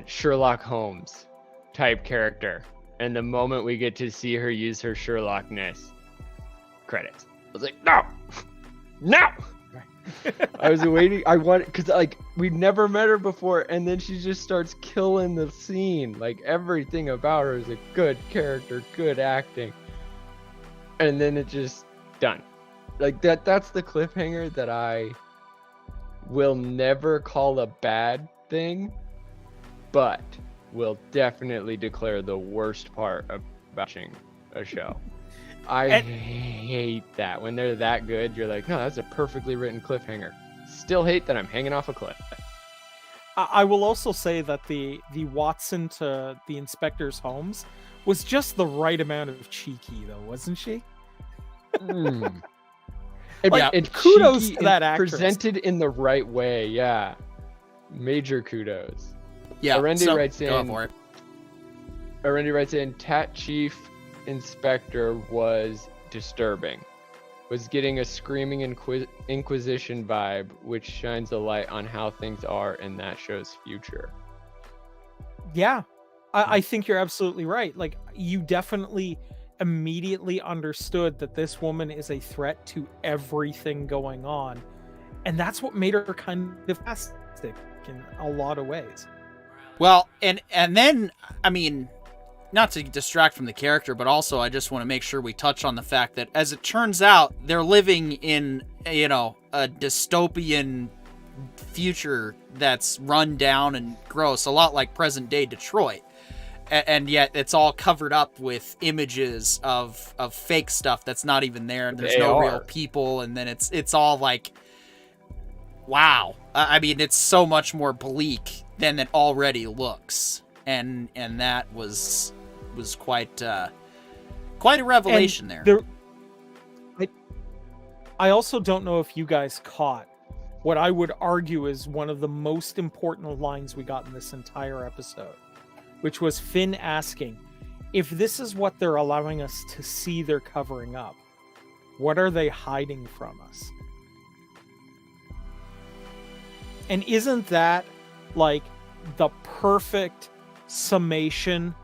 Sherlock Holmes type character. And the moment we get to see her use her Sherlockness, credits. I was like, no, no. I was waiting. I wanted, because like we'd never met her before, and then she just starts killing the scene. Like everything about her is a good character, good acting, and then it just done. Like that's the cliffhanger that I will never call a bad thing, but will definitely declare the worst part of watching a show. I hate that. When they're that good, you're like, no, that's a perfectly written cliffhanger. Still hate that I'm hanging off a cliff. I will also say that the Watson to the inspector's homes was just the right amount of cheeky, though, wasn't she? And kudos cheeky to that and actress. presented in the right way, yeah. Major kudos. Yeah, Arendi writes go in. for it. Arendi writes in. Tat Chief Inspector was disturbing. Was getting a screaming Inquisition vibe, which shines a light on how things are in that show's future. Yeah, I think you're absolutely right. Like, you definitely immediately understood that this woman is a threat to everything going on, and that's what made her kind of fantastic in a lot of ways. Well, and then, I mean, not to distract from the character, but also I just want to make sure we touch on the fact that, as it turns out, they're living in, a dystopian future that's run down and gross, a lot like present-day Detroit. And yet it's all covered up with images of fake stuff that's not even there. There's no real people, and then it's all like, wow. I mean, it's so much more bleak than it already looks, and that was quite a revelation there. I also don't know if you guys caught what I would argue is one of the most important lines we got in this entire episode, which was Finn asking, if this is what they're allowing us to see they're covering up, what are they hiding from us? And isn't that like the perfect summation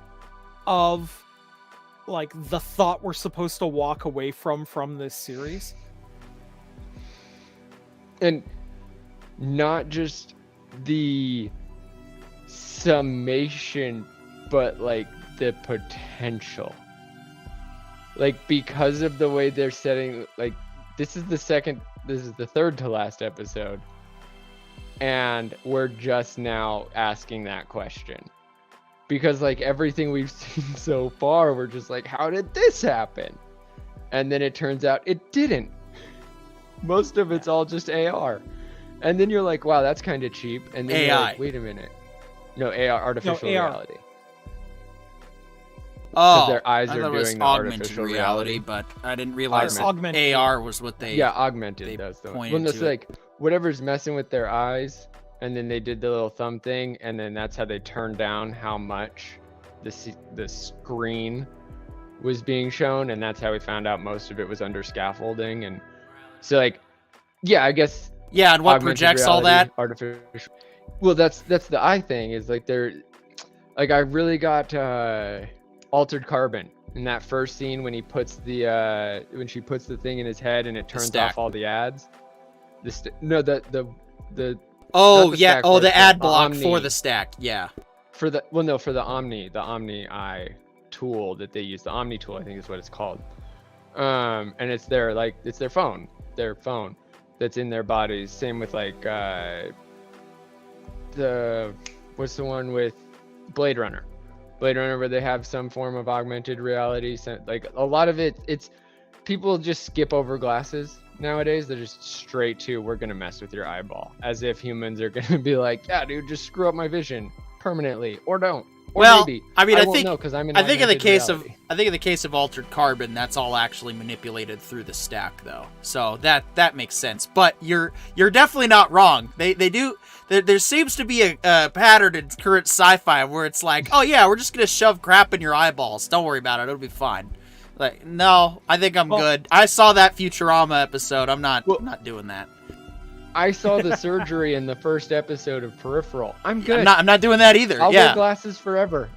of like the thought we're supposed to walk away from this series? And not just the summation, but like the potential. Like, because of the way they're setting, like, this is the third to last episode, and we're just now asking that question. Because like everything we've seen so far, we're just like, how did this happen? And then it turns out it didn't. Most of it's all just AR. And then you're like, wow, that's kind of cheap. And then you're like, wait a minute. No, AR, artificial reality. Oh, their eyes I are thought it was doing the augmented artificial reality, but I didn't realize Augmented. AR was what they... Yeah, augmented. That's the one. Well, it's like whatever's messing with their eyes, and then they did the little thumb thing, and then that's how they turned down how much the screen was being shown, and that's how we found out most of it was under scaffolding. And so, like, yeah, I guess. Yeah, and what projects reality, all that? Artificial. Well, that's the eye thing. Is like they're like, I really got Altered Carbon in that first scene when he puts when she puts the thing in his head and it turns off all the ads. Oh yeah, stack, the ad block Omni, for the stack, yeah. For the Omni Eye tool that they use, the Omni tool, I think is what it's called. And it's their phone that's in their bodies. Same with like what's the one with Blade Runner where they have some form of augmented reality. So, like, a lot of it's people just skip over glasses nowadays. They're just straight to, we're gonna mess with your eyeball, as if humans are gonna be like, yeah, dude, just screw up my vision permanently, or don't. Or well, maybe. I mean, I think in the case of Altered Carbon, that's all actually manipulated through the stack, though. So that makes sense. But you're definitely not wrong. They do. There seems to be a pattern in current sci-fi where it's like, oh yeah, we're just gonna shove crap in your eyeballs. Don't worry about it. It'll be fine. Like, no, I think I'm good. I saw that Futurama episode. I'm not doing that. I saw the surgery in the first episode of Peripheral. I'm good. I'm not doing that either. I'll wear glasses forever.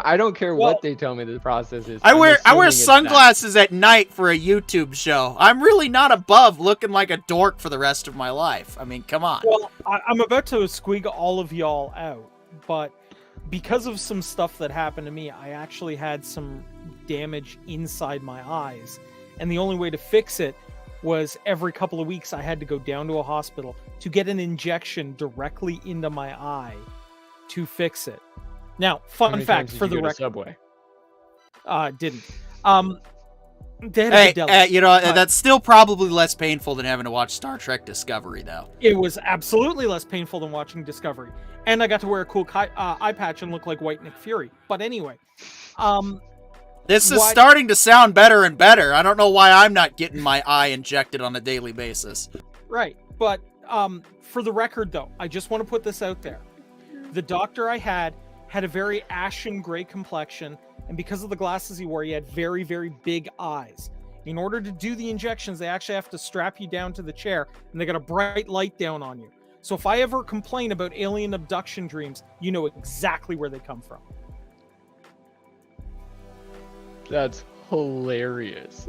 I don't care Well, what they tell me the process is. I wear assuming it's that. sunglasses at night for a YouTube show. I'm really not above looking like a dork for the rest of my life. I mean, come on. Well, I'm about to squeak all of y'all out, but because of some stuff that happened to me, I actually had some damage inside my eyes. And the only way to fix it was every couple of weeks I had to go down to a hospital to get an injection directly into my eye to fix it. Now, How fun many fact times did for you the go to record. Subway? Didn't. They had a Hey, fidelity. you know, that's still probably less painful than having to watch Star Trek Discovery, though. It was absolutely less painful than watching Discovery. And I got to wear a cool eye patch and look like White Nick Fury. But anyway, This is What- starting to sound better and better. I don't know why I'm not getting my eye injected on a daily basis. right. But for the record, though, I just want to put this out there. The doctor I had a very ashen gray complexion. And because of the glasses he wore, he had very, very big eyes. In order to do the injections, they actually have to strap you down to the chair, and they got a bright light down on you. So if I ever complain about alien abduction dreams, you know exactly where they come from. That's hilarious.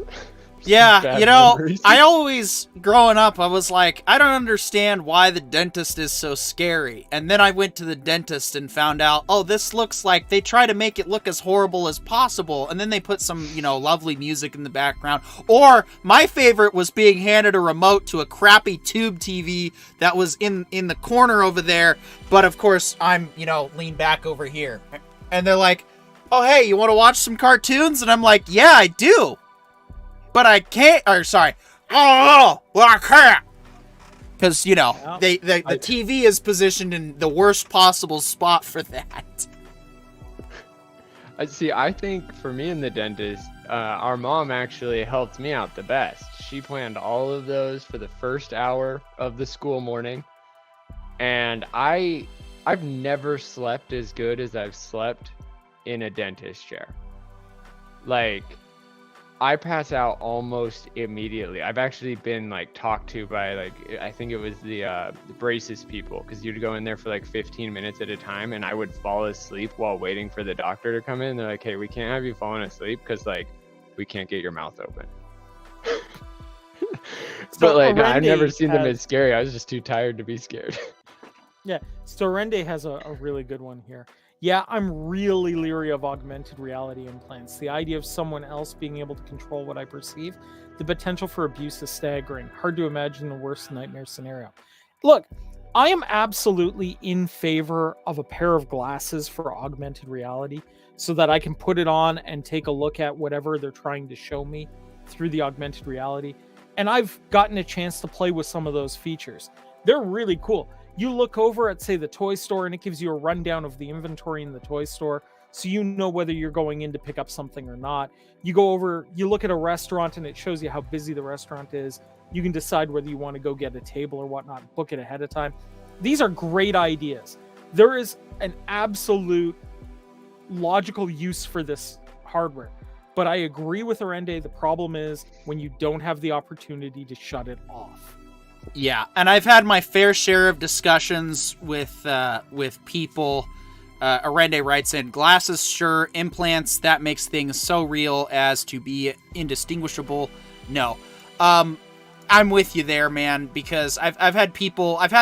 Yeah, Bad you know, memories. I always, growing up, I was like, I don't understand why the dentist is so scary. And then I went to the dentist and found out, oh, this looks like they try to make it look as horrible as possible. And then they put some, you know, lovely music in the background. Or my favorite was being handed a remote to a crappy tube TV that was in the corner over there. But of course, I'm, you know, leaned back over here. And they're like, oh, hey, you want to watch some cartoons? And I'm like, yeah, I do. But I can't, or sorry, oh, well, I can't. Because, you know, Well, the TV is positioned in the worst possible spot for that. I think for me and the dentist, our mom actually helped me out the best. She planned all of those for the first hour of the school morning. And I've never slept as good as I've slept in a dentist chair. Like, I pass out almost immediately. I've actually been like talked to by like, I think it was the braces people, because you'd go in there for like 15 minutes at a time, and I would fall asleep while waiting for the doctor to come in. They're like, hey, we can't have you falling asleep because like we can't get your mouth open. But like, no, I've never seen them as scary. I was just too tired to be scared. Yeah, so Rende has a really good one here. Yeah, I'm really leery of augmented reality implants. The idea of someone else being able to control what I perceive, the potential for abuse is staggering. Hard to imagine the worst nightmare scenario. Look, I am absolutely in favor of a pair of glasses for augmented reality so that I can put it on and take a look at whatever they're trying to show me through the augmented reality. And I've gotten a chance to play with some of those features. They're really cool. You look over at, say, the toy store, and it gives you a rundown of the inventory in the toy store, so you know whether you're going in to pick up something or not. You go over, you look at a restaurant, and it shows you how busy the restaurant is. You can decide whether you want to go get a table or whatnot, book it ahead of time. These are great ideas. There is an absolute logical use for this hardware. But I agree with Arende, the problem is when you don't have the opportunity to shut it off. Yeah, and I've had my fair share of discussions with people. Arende writes in, glasses, sure. Implants, that makes things so real as to be indistinguishable. No. I'm with you there, man, because I've had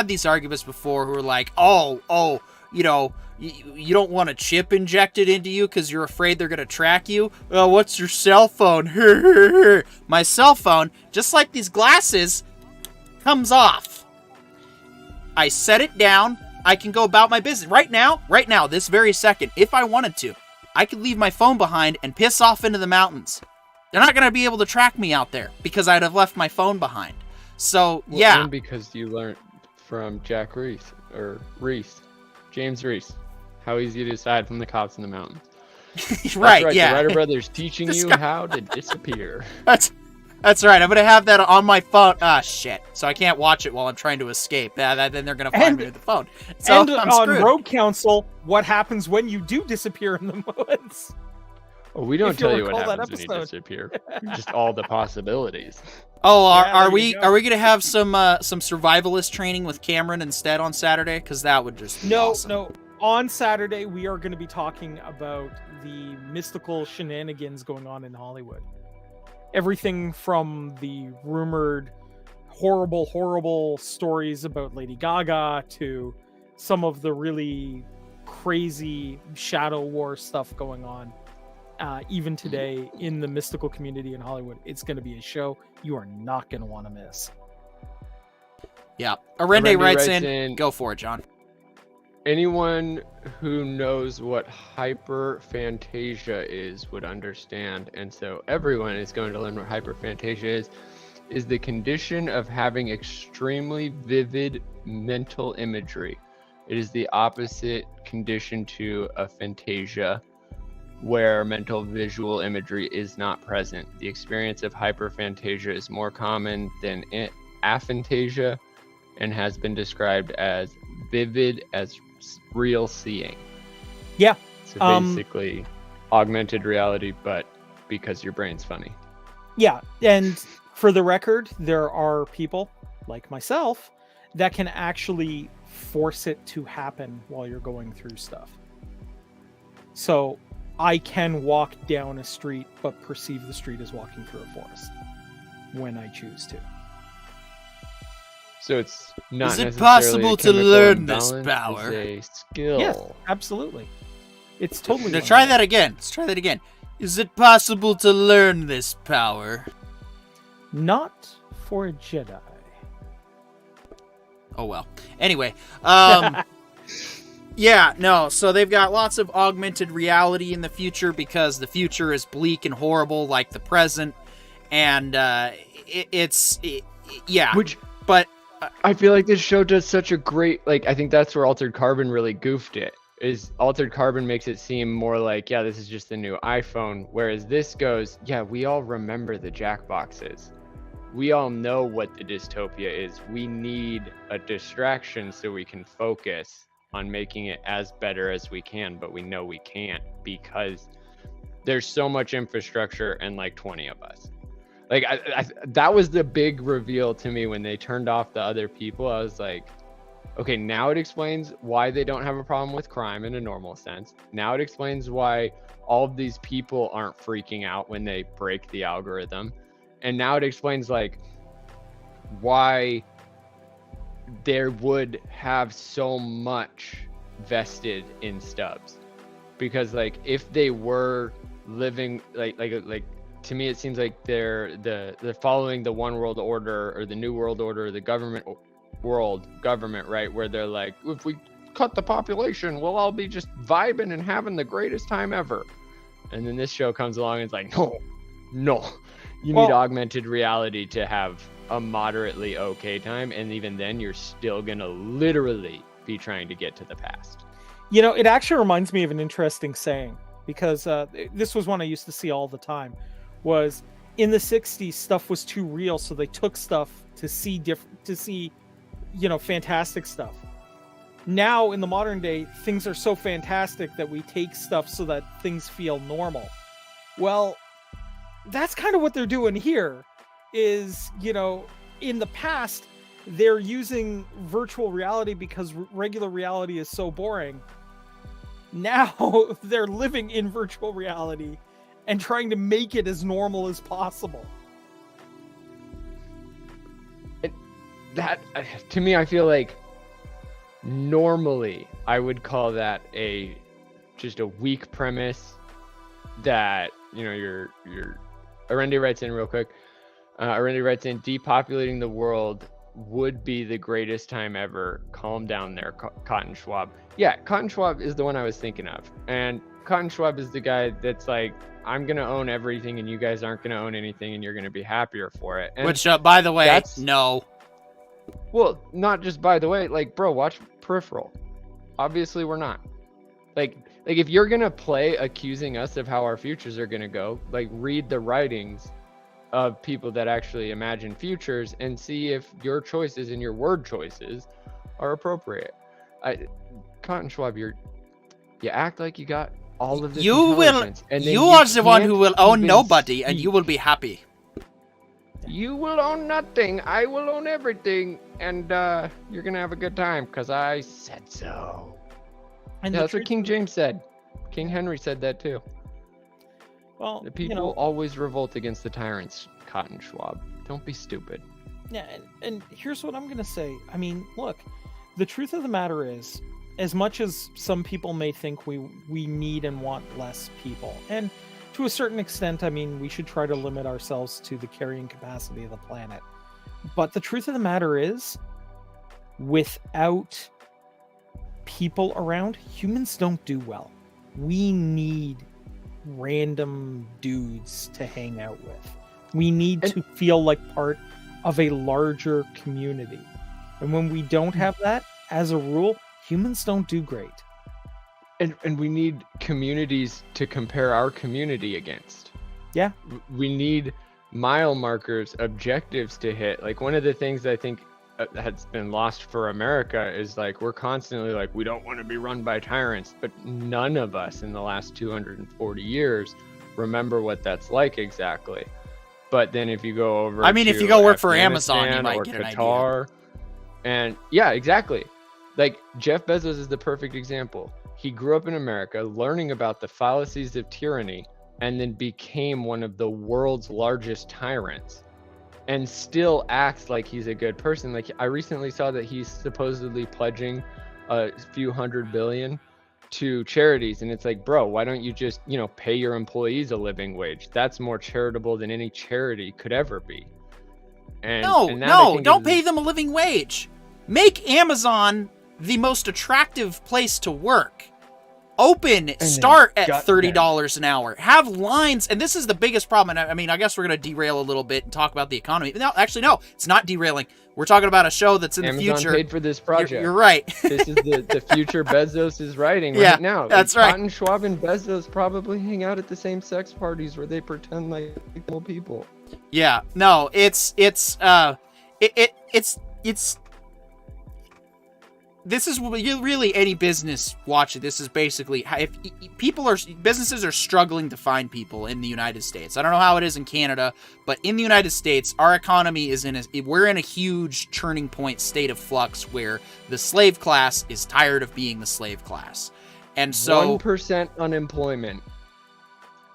these arguments before who are like, oh, you know, you don't want a chip injected into you because you're afraid they're going to track you? Oh, what's your cell phone? My cell phone, just like these glasses, comes off. I set it down. I can go about my business. Right now, this very second, if I wanted to, I could leave my phone behind and piss off into the mountains. They're not going to be able to track me out there because I'd have left my phone behind. So, Well, yeah. and because you learned from James Reese, how easy to decide from the cops in the mountains. Right, yeah. The Ryder Brothers teaching This you guy- how to disappear. That's right. I'm going to have that on my phone. Ah, shit. So I can't watch it while I'm trying to escape. Then they're going to find me with the phone. So And I'm on screwed. Road Council, what happens when you do disappear in the woods? Oh, we don't If you'll tell you what recall that happens when you episode. disappear. Just all the possibilities. Oh, Yeah, are there we you go. going to have some survivalist training with Cameron instead on Saturday? Because that would just be awesome. No. on Saturday, we are going to be talking about the mystical shenanigans going on in Hollywood. Everything from the rumored horrible stories about Lady Gaga to some of the really crazy shadow war stuff going on. Even today in the mystical community in Hollywood, it's going to be a show you are not going to want to miss. Yeah. Arende writes in. Go for it, John. Anyone who knows what hyperphantasia is would understand, and so everyone is going to learn what hyperphantasia is the condition of having extremely vivid mental imagery. It is the opposite condition to aphantasia, where mental visual imagery is not present. The experience of hyperphantasia is more common than aphantasia and has been described as vivid as real seeing. Yeah. So basically augmented reality, but because your brain's funny. Yeah. And for the record, there are people like myself that can actually force it to happen while you're going through stuff. So I can walk down a street, but perceive the street as walking through a forest when I choose to. So it's not. Is it possible to learn this power? It's a skill. Yes, absolutely. It's totally. Now try that again. Let's try that again. Is it possible to learn this power? Not for a Jedi. Oh well. Anyway, yeah, no. So they've got lots of augmented reality in the future because the future is bleak and horrible like the present, and yeah. But I feel like this show does such a great, like, I think that's where Altered Carbon really goofed it. Is Altered Carbon makes it seem more like, yeah, this is just the new iPhone, whereas this goes, yeah, we all remember the Jackboxes. We all know what the dystopia is. We need a distraction so we can focus on making it as better as we can, but we know we can't because there's so much infrastructure and like 20 of us. Like that was the big reveal to me when they turned off the other people. I was like, okay, now it explains why they don't have a problem with crime in a normal sense. Now it explains why all of these people aren't freaking out when they break the algorithm. And now it explains like why there would have so much vested in Stubbs. Because like if they were living like to me, it seems like they're following the one world order or the new world order, or the government, right? Where they're like, if we cut the population, we'll all be just vibing and having the greatest time ever. And then this show comes along and it's like, no, you need augmented reality to have a moderately okay time. And even then you're still gonna literally be trying to get to the past. You know, it actually reminds me of an interesting saying, because this was one I used to see all the time. Was in the 60s stuff was too real, so they took stuff to see fantastic stuff. Now in the modern day, things are so fantastic that we take stuff so that things feel normal. Well, that's kind of what they're doing here. Is, in the past they're using virtual reality because regular reality is so boring. Now they're living in virtual reality and trying to make it as normal as possible. That, to me, I feel like normally I would call that just a weak premise that, you're Arende writes in real quick. Arende writes in, depopulating the world would be the greatest time ever. Calm down there, Cotton Schwab. Yeah, Cotton Schwab is the one I was thinking of. And Cotton Schwab is the guy that's like, I'm going to own everything and you guys aren't going to own anything and you're going to be happier for it. And which, by the way, no. Well, not just by the way, like, bro, watch Peripheral. Obviously, we're not. Like if you're going to play accusing us of how our futures are going to go, like, read the writings of people that actually imagine futures and see if your choices and your word choices are appropriate. Cotton Schwab, you act like you got all of this intelligence, and you are the one who will own nobody, and you will be happy. You will own nothing. I will own everything, and you're gonna have a good time because I said so. And Yeah, the that's what truth- King James said. King Henry said that too. Well, The people always revolt against the tyrants, Cotton Schwab. Don't be stupid. Yeah, and here's what I'm going to say. I mean, look, the truth of the matter is, as much as some people may think we need and want less people, and to a certain extent, I mean, we should try to limit ourselves to the carrying capacity of the planet. But the truth of the matter is, without people around, humans don't do well. We need random dudes to hang out with. We need to feel like part of a larger community. And when we don't have that, as a rule, humans don't do great. And we need communities to compare our community against. Yeah. We need mile markers, objectives to hit. Like, one of the things I think has been lost for America is, like, we're constantly like, we don't want to be run by tyrants, but none of us in the last 240 years remember what that's like exactly. But then if you go over, I mean, if you go work for Amazon, you Afghanistan might or get an Qatar, idea. and yeah, exactly. Like, Jeff Bezos is the perfect example. He grew up in America, learning about the fallacies of tyranny, and then became one of the world's largest tyrants, and still acts like he's a good person. Like, I recently saw that he's supposedly pledging a few $100 billion to charities, and it's like, bro, why don't you just, pay your employees a living wage? That's more charitable than any charity could ever be. And Don't pay them a living wage. Make Amazon the most attractive place to work. Start at $30 an hour. Have lines, and this is the biggest problem. And I mean, I guess we're going to derail a little bit and talk about the economy. No, it's not derailing. We're talking about a show that's in the future. Amazon paid for this project. You're right. This is the future Bezos is writing right now. That's right. Cotton Schwab and Bezos probably hang out at the same sex parties where they pretend like normal people. Yeah, no, it's this is really any business watching. This is basically if businesses are struggling to find people in the United States. I don't know how it is in Canada, but in the United States, our economy is we're in a huge turning point state of flux where the slave class is tired of being the slave class. And so 1% unemployment,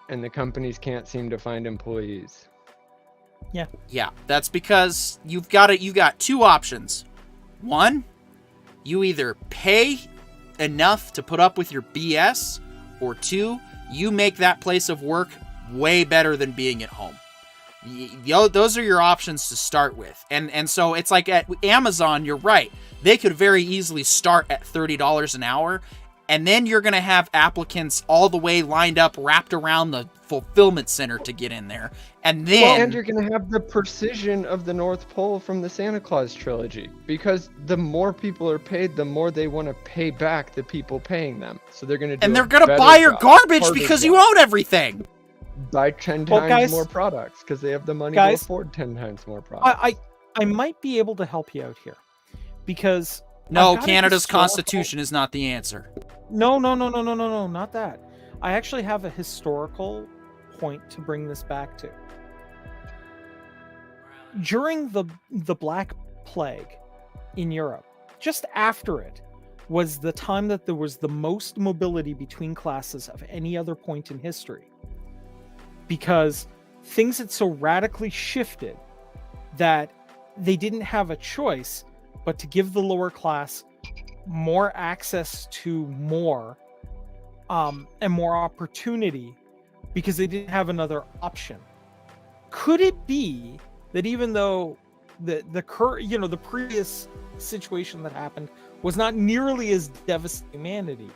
and the companies can't seem to find employees. Yeah, that's because you got two options. One, you either pay enough to put up with your BS, or two, you make that place of work way better than being at home. Those are your options to start with. And so it's like at Amazon, you're right. They could very easily start at $30 an hour, and then you're going to have applicants all the way lined up, wrapped around the fulfillment center to get in there. And then... and you're going to have the precision of the North Pole from the Santa Claus trilogy. Because the more people are paid, the more they want to pay back the people paying them. So they're going to And they're going to buy your garbage because you own everything. Buy 10 times more products because they have the money to afford 10 times more products. I might be able to help you out here. Because... No, Canada's constitution is not the answer. No, not that. I actually have a historical point to bring this back to. During the Black Plague in Europe, just after it, was the time that there was the most mobility between classes of any other point in history. Because things had so radically shifted that they didn't have a choice but to give the lower class more access to more and more opportunity because they didn't have another option. Could it be that even though the previous situation that happened was not nearly as devastating to humanity,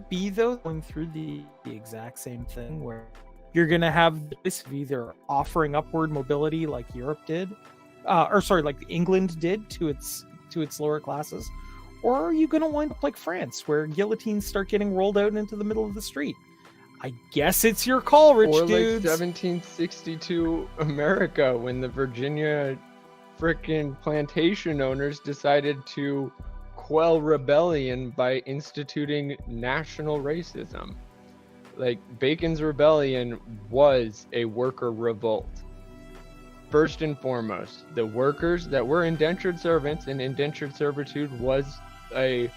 be though going through the exact same thing where you're going to have the choice of either offering upward mobility like Europe did, like England did to its lower classes, or are you going to wind up like France, where guillotines start getting rolled out into the middle of the street? I guess it's your call, rich dudes. Or like 1762 America, when the Virginia frickin' plantation owners decided to quell rebellion by instituting national racism. Like, Bacon's Rebellion was a worker revolt. First and foremost, the workers that were indentured servants, and indentured servitude was a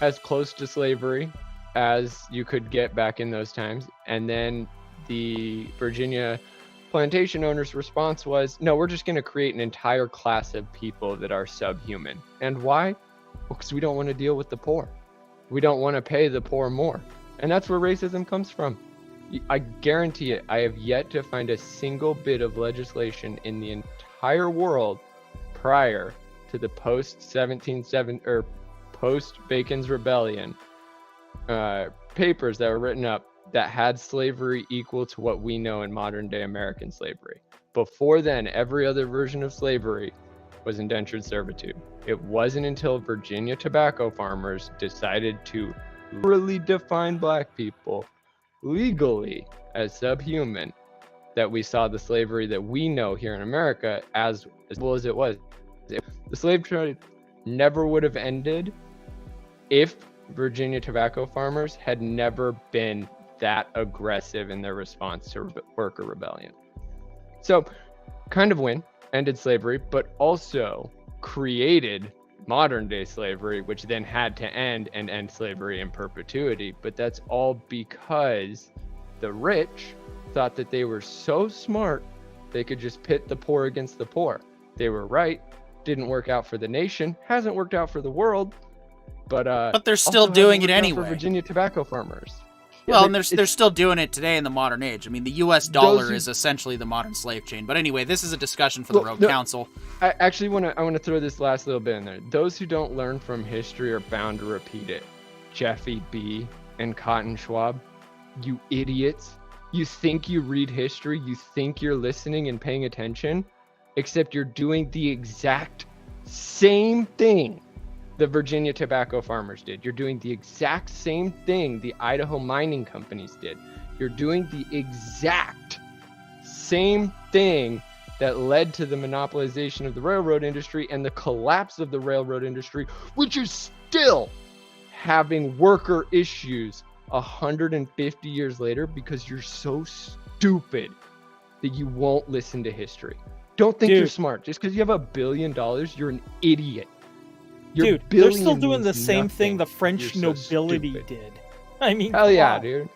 as close to slavery as you could get back in those times. And then the Virginia plantation owners' response was, no, we're just going to create an entire class of people that are subhuman. And why? Because we don't want to deal with the poor. We don't want to pay the poor more. And that's where racism comes from. I guarantee it. I have yet to find a single bit of legislation in the entire world prior to the post Bacon's Rebellion papers that were written up that had slavery equal to what we know in modern day American slavery. Before then, every other version of slavery was indentured servitude. It wasn't until Virginia tobacco farmers decided to really define black people legally as subhuman that we saw the slavery that we know here in America as well as it was. The slave trade never would have ended if Virginia tobacco farmers had never been that aggressive in their response to worker rebellion. So, kind of win, ended slavery, but also created modern day slavery, which then had to end and end slavery in perpetuity. But that's all because the rich thought that they were so smart they could just pit the poor against the poor. They were right. Didn't work out for the nation. Hasn't worked out for the world. But they're still doing it anyway. For Virginia tobacco farmers. Well, and they're still doing it today in the modern age. I mean, the U.S. dollar is essentially the modern slave chain. But anyway, this is a discussion for the Rogue Council. I actually want to throw this last little bit in there. Those who don't learn from history are bound to repeat it. Jeffy B. and Cotton Schwab, you idiots. You think you read history. You think you're listening and paying attention, except you're doing the exact same thing the Virginia tobacco farmers did. You're doing the exact same thing the Idaho mining companies did. You're doing the exact same thing that led to the monopolization of the railroad industry and the collapse of the railroad industry, which is still having worker issues 150 years later because you're so stupid that you won't listen to history. Don't think you're smart. Just because you have $1 billion, you're an idiot. Dude, they're still doing the same thing the French nobility did. I mean, hell yeah, dude.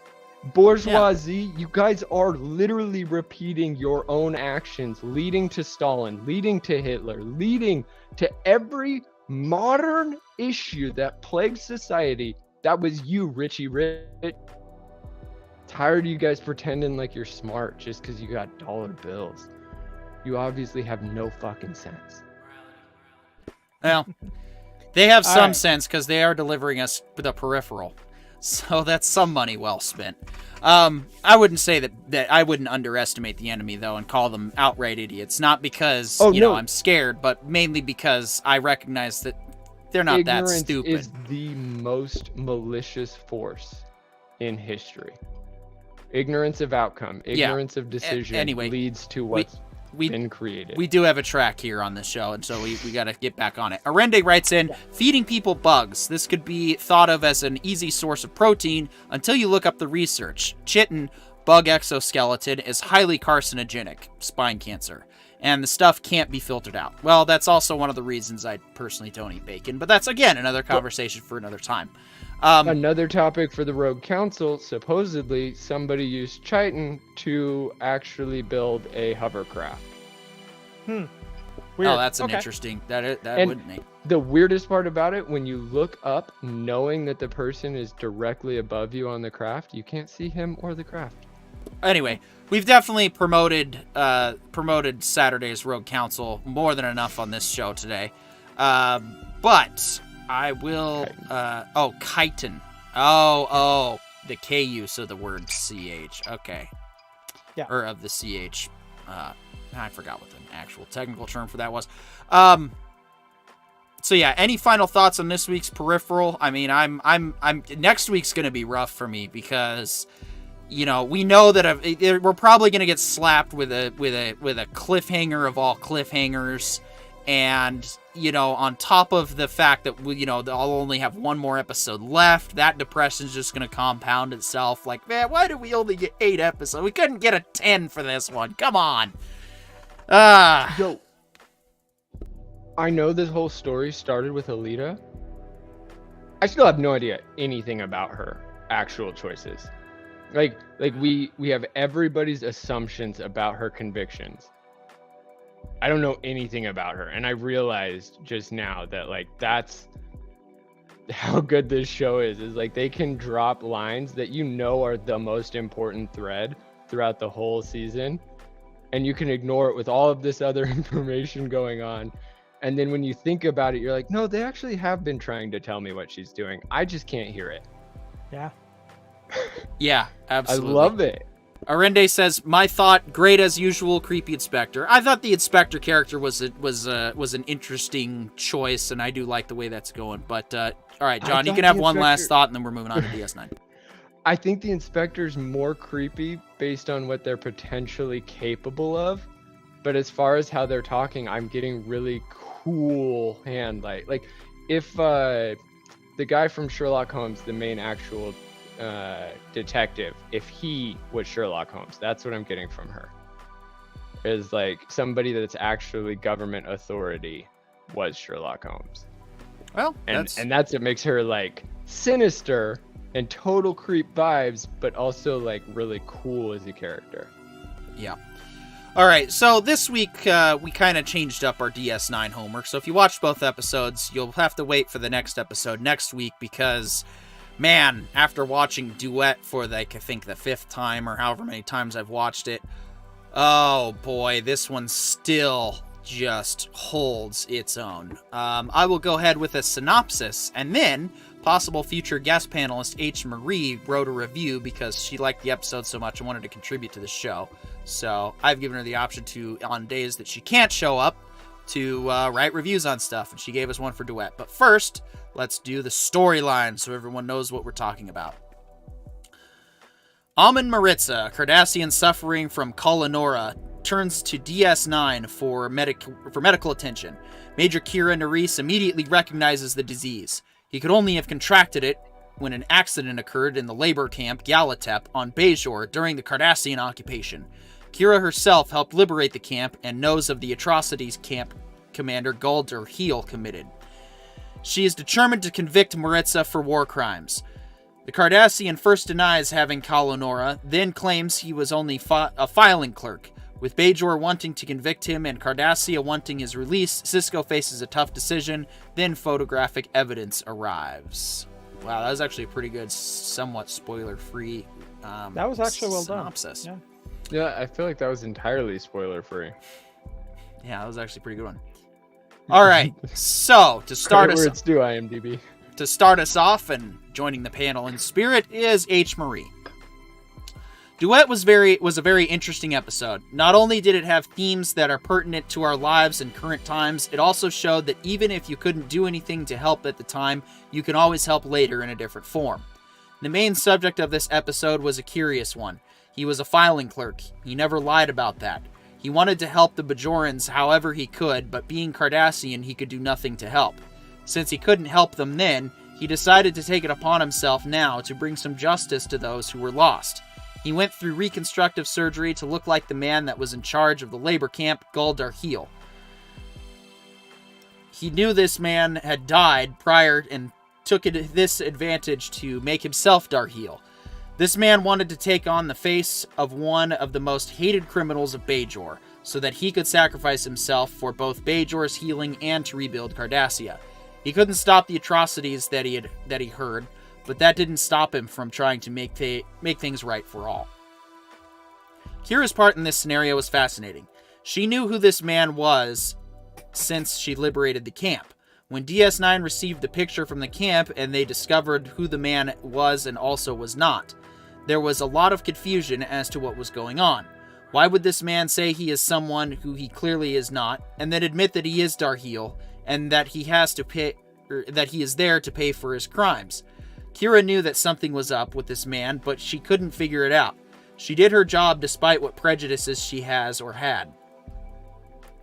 Bourgeoisie, you guys are literally repeating your own actions, leading to Stalin, leading to Hitler, leading to every modern issue that plagues society. That was you, Richie Rich. Tired of you guys pretending like you're smart just because you got dollar bills. You obviously have no fucking sense. Well, they have some sense because they are delivering us the Peripheral. So that's some money well spent. I wouldn't say that I wouldn't underestimate the enemy, though, and call them outright idiots. Not because, I'm scared, but mainly because I recognize that they're not that stupid. Ignorance is the most malicious force in history. Ignorance of outcome, ignorance of decision leads to what's been created. We do have a track here on this show, and so we got to get back on it. Arende writes in, feeding people bugs. This could be thought of as an easy source of protein until you look up the research. Chitin, bug exoskeleton, is highly carcinogenic, spine cancer, and the stuff can't be filtered out. Well, that's also one of the reasons I personally don't eat bacon, but that's, again, another conversation for another time. Another topic for the Rogue Council, supposedly somebody used chitin to actually build a hovercraft. Weird. Oh, that's an interesting. That wouldn't make. The weirdest part about it, when you look up, knowing that the person is directly above you on the craft, you can't see him or the craft. Anyway, we've definitely promoted Saturday's Rogue Council more than enough on this show today. But I will. Chitin. Oh, the K use of the word CH. Okay. Yeah. Or of the CH. I forgot what the actual technical term for that was. So yeah, any final thoughts on this week's Peripheral? I mean, I'm next week's gonna be rough for me because, we know that we're probably gonna get slapped with a cliffhanger of all cliffhangers, and on top of the fact that I'll only have one more episode left, that depression's just gonna compound itself. Like, man, why did we only get 8 episodes? We couldn't get a 10 for this one. Come on. Yo, I know this whole story started with Alita, I still have no idea anything about her actual choices. Like we have everybody's assumptions about her convictions. I don't know anything about her, and I realized just now that like that's how good this show is like they can drop lines that you know are the most important thread throughout the whole season, and you can ignore it with all of this other information going on. And then when you think about it, you're like, no, they actually have been trying to tell me what she's doing. I just can't hear it. Yeah. Yeah, absolutely. I love it. Arende says, my thought, great as usual, creepy inspector. I thought the inspector character was an interesting choice, and I do like the way that's going. But all right, John, you can have one last thought, and then we're moving on to DS9. I think the inspector's more creepy based on what they're potentially capable of. But as far as how they're talking, I'm getting really cool hand light. Like if the guy from Sherlock Holmes, the main actual detective, if he was Sherlock Holmes, that's what I'm getting from her. Is like somebody that's actually government authority was Sherlock Holmes. Well, and that's what makes her like sinister and total creep vibes, but also like really cool as a character. Yeah. All right, so this week we kind of changed up our DS9 homework. So if you watched both episodes, you'll have to wait for the next episode next week because, man, after watching Duet for like I think the 5th time or however many times I've watched it, oh boy, this one still just holds its own. I will go ahead with a synopsis, and then possible future guest panelist H. Marie wrote a review because she liked the episode so much and wanted to contribute to the show. So I've given her the option to, on days that she can't show up, to write reviews on stuff, and she gave us one for Duet. But first, let's do the storyline so everyone knows what we're talking about. Amun Maritza, a Cardassian suffering from Kalanora, turns to DS9 for medical attention. Major Kira Nerys immediately recognizes the disease. He could only have contracted it when an accident occurred in the labor camp Galatep on Bajor during the Cardassian occupation. Kira herself helped liberate the camp and knows of the atrocities camp commander Galder Heel committed. She is determined to convict Maritza for war crimes. The Cardassian first denies having Kalanora, then claims he was only a filing clerk. With Bajor wanting to convict him and Cardassia wanting his release, Sisko faces a tough decision, then photographic evidence arrives. Wow, that was actually a pretty good, somewhat spoiler-free that was actually well synopsis. done. Yeah, I feel like that was entirely spoiler-free. Yeah, that was actually a pretty good one. All right, so to start us words do IMDb. To start us off and joining the panel in spirit is H. Marie. Duet was a very interesting episode. Not only did it have themes that are pertinent to our lives and current times, it also showed that even if you couldn't do anything to help at the time, you can always help later in a different form. The main subject of this episode was a curious one. He was a filing clerk. He never lied about that. He wanted to help the Bajorans however he could, but being Cardassian, he could do nothing to help. Since he couldn't help them then, he decided to take it upon himself now to bring some justice to those who were lost. He went through reconstructive surgery to look like the man that was in charge of the labor camp, Galder Heel. He knew this man had died prior and took this advantage to make himself Darheel. This man wanted to take on the face of one of the most hated criminals of Bajor, so that he could sacrifice himself for both Bajor's healing and to rebuild Cardassia. He couldn't stop the atrocities that he heard, but that didn't stop him from trying to make things right for all. Kira's part in this scenario was fascinating. She knew who this man was since she liberated the camp. When DS9 received the picture from the camp and they discovered who the man was and also was not, there was a lot of confusion as to what was going on. Why would this man say he is someone who he clearly is not, and then admit that he is Darheel, and that he is there to pay for his crimes? Kira knew that something was up with this man, but she couldn't figure it out. She did her job despite what prejudices she has or had.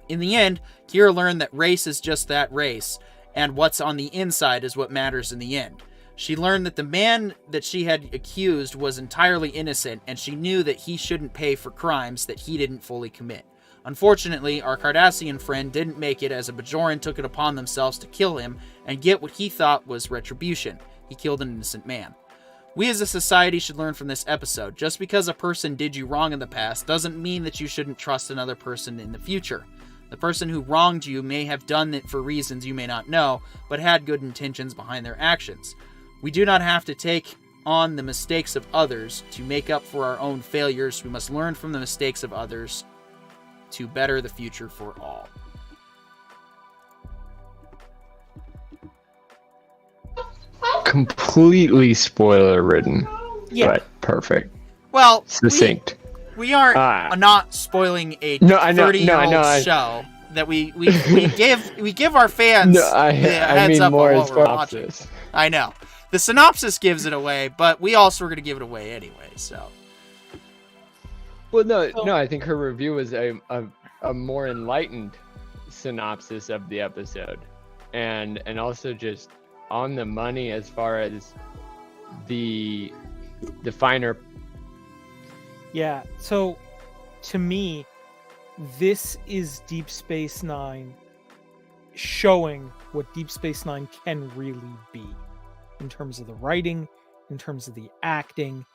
In the end, Kira learned that race is just that, race, and what's on the inside is what matters in the end. She learned that the man that she had accused was entirely innocent, and she knew that he shouldn't pay for crimes that he didn't fully commit. Unfortunately, our Cardassian friend didn't make it, as a Bajoran took it upon themselves to kill him and get what he thought was retribution. He killed an innocent man. We as a society should learn from this episode. Just because a person did you wrong in the past doesn't mean that you shouldn't trust another person in the future. The person who wronged you may have done it for reasons you may not know, but had good intentions behind their actions. We do not have to take on the mistakes of others to make up for our own failures. We must learn from the mistakes of others to better the future for all. Completely spoiler ridden, Yeah. but perfect. Well, Succinct. we aren't not spoiling a 30-year-old show that we give our fans I heads mean up more on as what we're synopsis. watching. I know. The synopsis gives it away, but we also are going to give it away anyway, so. Well, no, I think her review was a more enlightened synopsis of the episode, and also just on the money as far as the finer. Yeah, so to me, this is Deep Space Nine showing what Deep Space Nine can really be in terms of the writing, in terms of the acting,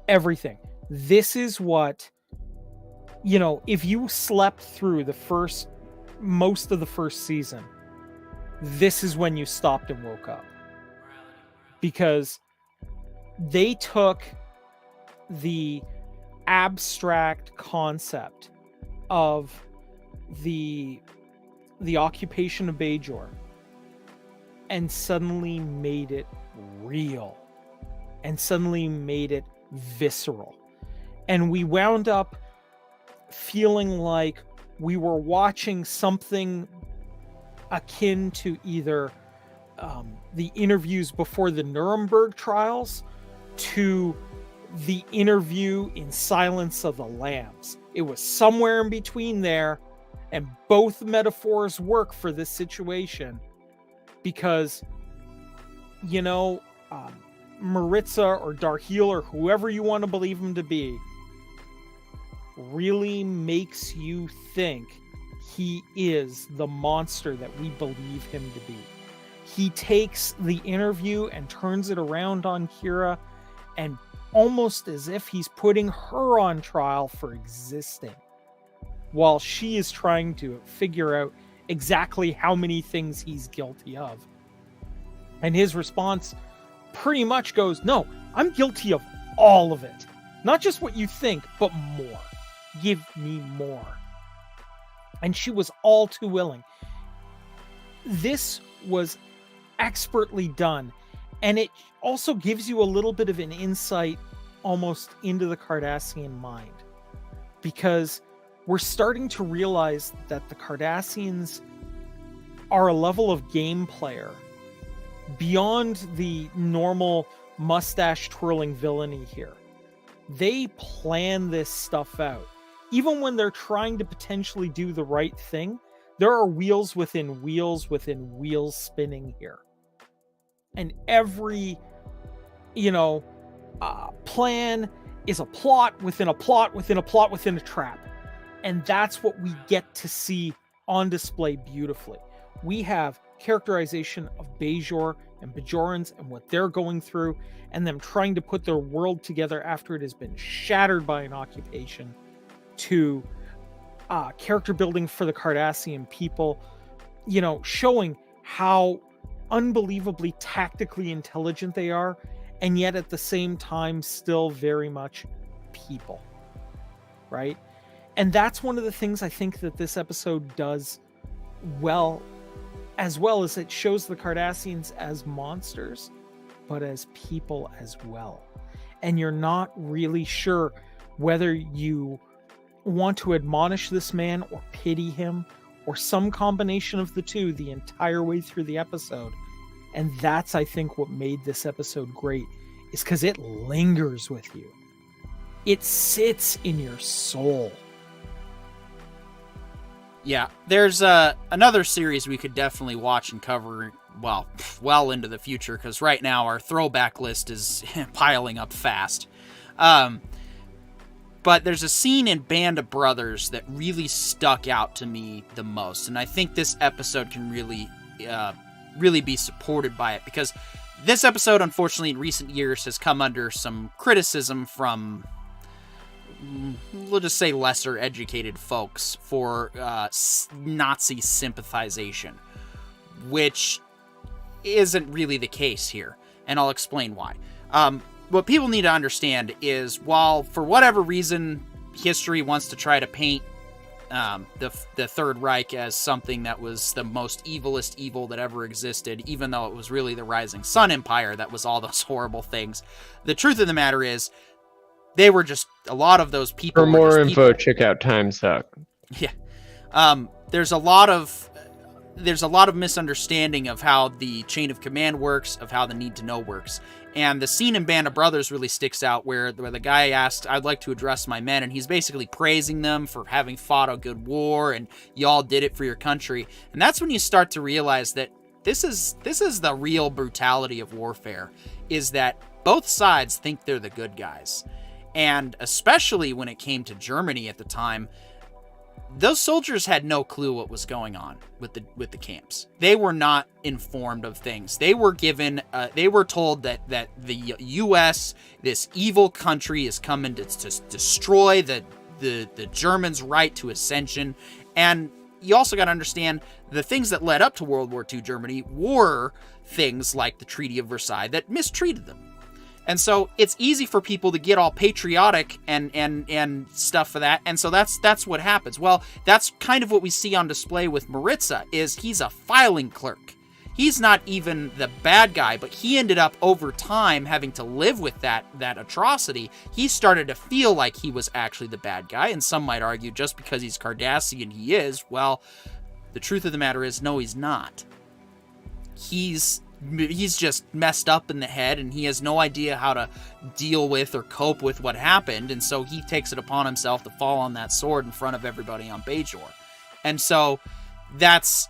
everything. This is what, if you slept through most of the first season, this is when you stopped and woke up. Because they took the abstract concept of the occupation of Bajor and suddenly made it real and suddenly made it visceral. And we wound up feeling like we were watching something akin to either the interviews before the Nuremberg trials to the interview in Silence of the Lambs. It was somewhere in between there, and both metaphors work for this situation because, Maritza or Darheal or whoever you want to believe him to be really makes you think he is the monster that we believe him to be. He takes the interview and turns it around on Kira, and almost as if he's putting her on trial for existing, while she is trying to figure out exactly how many things he's guilty of. And his response pretty much goes, no, I'm guilty of all of it. Not just what you think, but more. Give me more. And she was all too willing. This was expertly done. And it also gives you a little bit of an insight almost into the Cardassian mind. Because we're starting to realize that the Cardassians are a level of game player beyond the normal mustache twirling villainy here. They plan this stuff out. Even when they're trying to potentially do the right thing, there are wheels within wheels spinning here. And every, plan is a plot within a plot within a plot within a trap. And that's what we get to see on display beautifully. We have characterization of Bajor and Bajorans and what they're going through, and them trying to put their world together after it has been shattered by an occupation, to character building for the Cardassian people, showing how unbelievably tactically intelligent they are, and yet at the same time still very much people, right? And that's one of the things I think that this episode does well as it shows the Cardassians as monsters, but as people as well. And you're not really sure whether you want to admonish this man or pity him, or some combination of the two the entire way through the episode. And that's, I think, what made this episode great, is because it lingers with you. It sits in your soul. Yeah, there's another series we could definitely watch and cover, well into the future, because right now our throwback list is piling up fast. But there's a scene in Band of Brothers that really stuck out to me the most, and I think this episode can really be supported by it, because This episode, unfortunately, in recent years has come under some criticism from, we'll just say, lesser educated folks for Nazi sympathization, which isn't really the case here, and I'll explain why. What people need to understand is, while for whatever reason history wants to try to paint the Third Reich as something that was the most evilest evil that ever existed, even though it was really the Rising Sun Empire that was all those horrible things, the truth of the matter is they were just, a lot of those people. For more info, check out Time Suck. Yeah. There's a lot of misunderstanding of how the chain of command works, of how the need to know works. And the scene in Band of Brothers really sticks out where the guy asked, "I'd like to address my men," and he's basically praising them for having fought a good war and y'all did it for your country. And that's when you start to realize that this is the real brutality of warfare, is that both sides think they're the good guys. And especially when it came to Germany at the time, those soldiers had no clue what was going on with the camps. They were not informed of things. They were given, they were told that the U.S., this evil country, is coming to destroy the Germans' right to ascension. And you also got to understand the things that led up to World War II Germany were things like the Treaty of Versailles that mistreated them. And so it's easy for people to get all patriotic and stuff for that. And so that's what happens. Well, that's kind of what we see on display with Maritza, is he's a filing clerk. He's not even the bad guy, but he ended up over time having to live with that atrocity. He started to feel like he was actually the bad guy. And some might argue just because he's Cardassian, he is. Well, the truth of the matter is, no, he's not. He's just messed up in the head, and he has no idea how to deal with or cope with what happened, and so he takes it upon himself to fall on that sword in front of everybody on Bajor. And so that's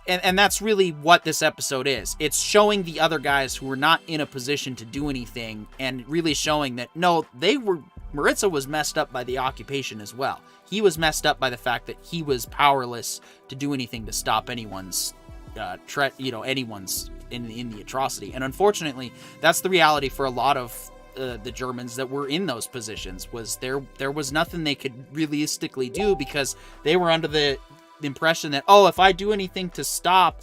really what this episode is. It's showing the other guys who were not in a position to do anything, and really showing that, no, Maritza was messed up by the occupation as well. He was messed up by the fact that he was powerless to do anything to stop anyone's anyone's in the atrocity. And unfortunately, that's the reality for a lot of the Germans that were in those positions. Was there was nothing they could realistically do, because they were under the impression that, oh, if I do anything to stop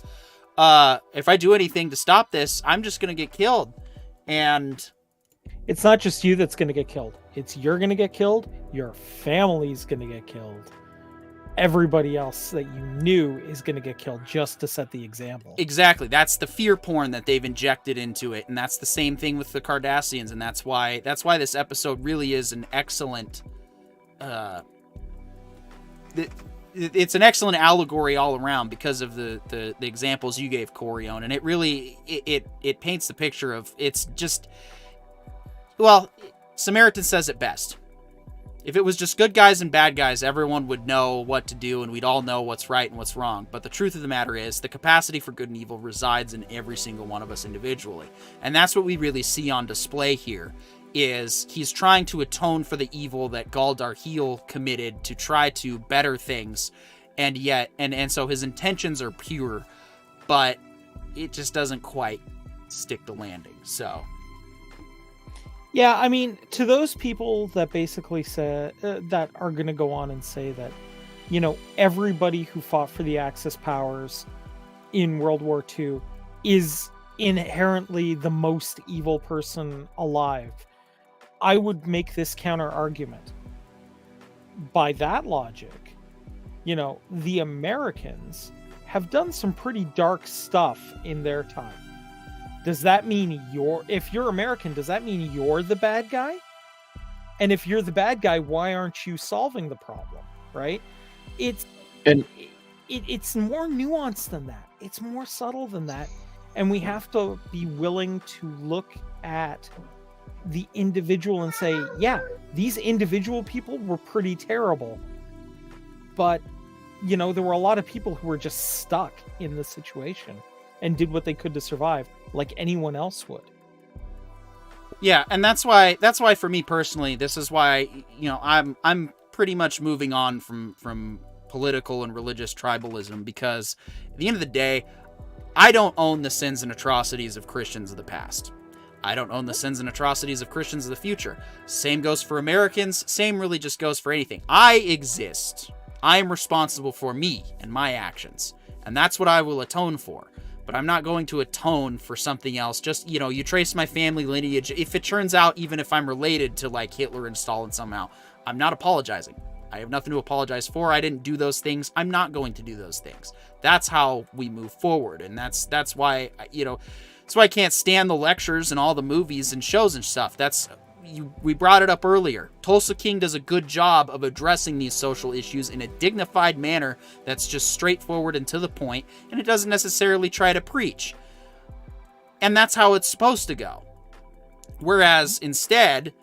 this, I'm just gonna get killed. And it's not just you that's gonna get killed. It's you're gonna get killed, your family's gonna get killed, everybody else that you knew is going to get killed, just to set the example. Exactly. That's the fear porn that they've injected into it, and that's the same thing with the Cardassians, and that's why this episode really is an excellent it's an excellent allegory all around, because of the examples you gave, Corion, and it really it paints the picture of, it's just, well, Samaritan says it best. If it was just good guys and bad guys, everyone would know what to do, and we'd all know what's right and what's wrong. But the truth of the matter is, the capacity for good and evil resides in every single one of us individually. And that's what we really see on display here, is he's trying to atone for the evil that Gul Darheel committed to try to better things. And yet, and so his intentions are pure, but it just doesn't quite stick the landing. So... yeah, I mean, to those people that basically say that are going to go on and say that, you know, everybody who fought for the Axis powers in World War II is inherently the most evil person alive, I would make this counter argument. By that logic, you know, the Americans have done some pretty dark stuff in their time. Does that mean if you're American, does that mean you're the bad guy? And if you're the bad guy, why aren't you solving the problem, right? It's more nuanced than that. It's more subtle than that. And we have to be willing to look at the individual and say, yeah, these individual people were pretty terrible. But, you know, there were a lot of people who were just stuck in the situation and did what they could to survive, like anyone else would. Yeah, and that's why for me personally, this is why, you know, I'm pretty much moving on from political and religious tribalism, because at the end of the day, I don't own the sins and atrocities of Christians of the past. I don't own the sins and atrocities of Christians of the future. Same goes for Americans. Same really just goes for anything. I exist. I am responsible for me and my actions. And that's what I will atone for. But I'm not going to atone for something else. Just, you know, you trace my family lineage. If it turns out, even if I'm related to like Hitler and Stalin somehow, I'm not apologizing. I have nothing to apologize for. I didn't do those things. I'm not going to do those things. That's how we move forward. And that's why, you know, that's why I can't stand the lectures and all the movies and shows and stuff. We brought it up earlier. Tulsa King does a good job of addressing these social issues in a dignified manner that's just straightforward and to the point, and it doesn't necessarily try to preach. And that's how it's supposed to go. Whereas instead,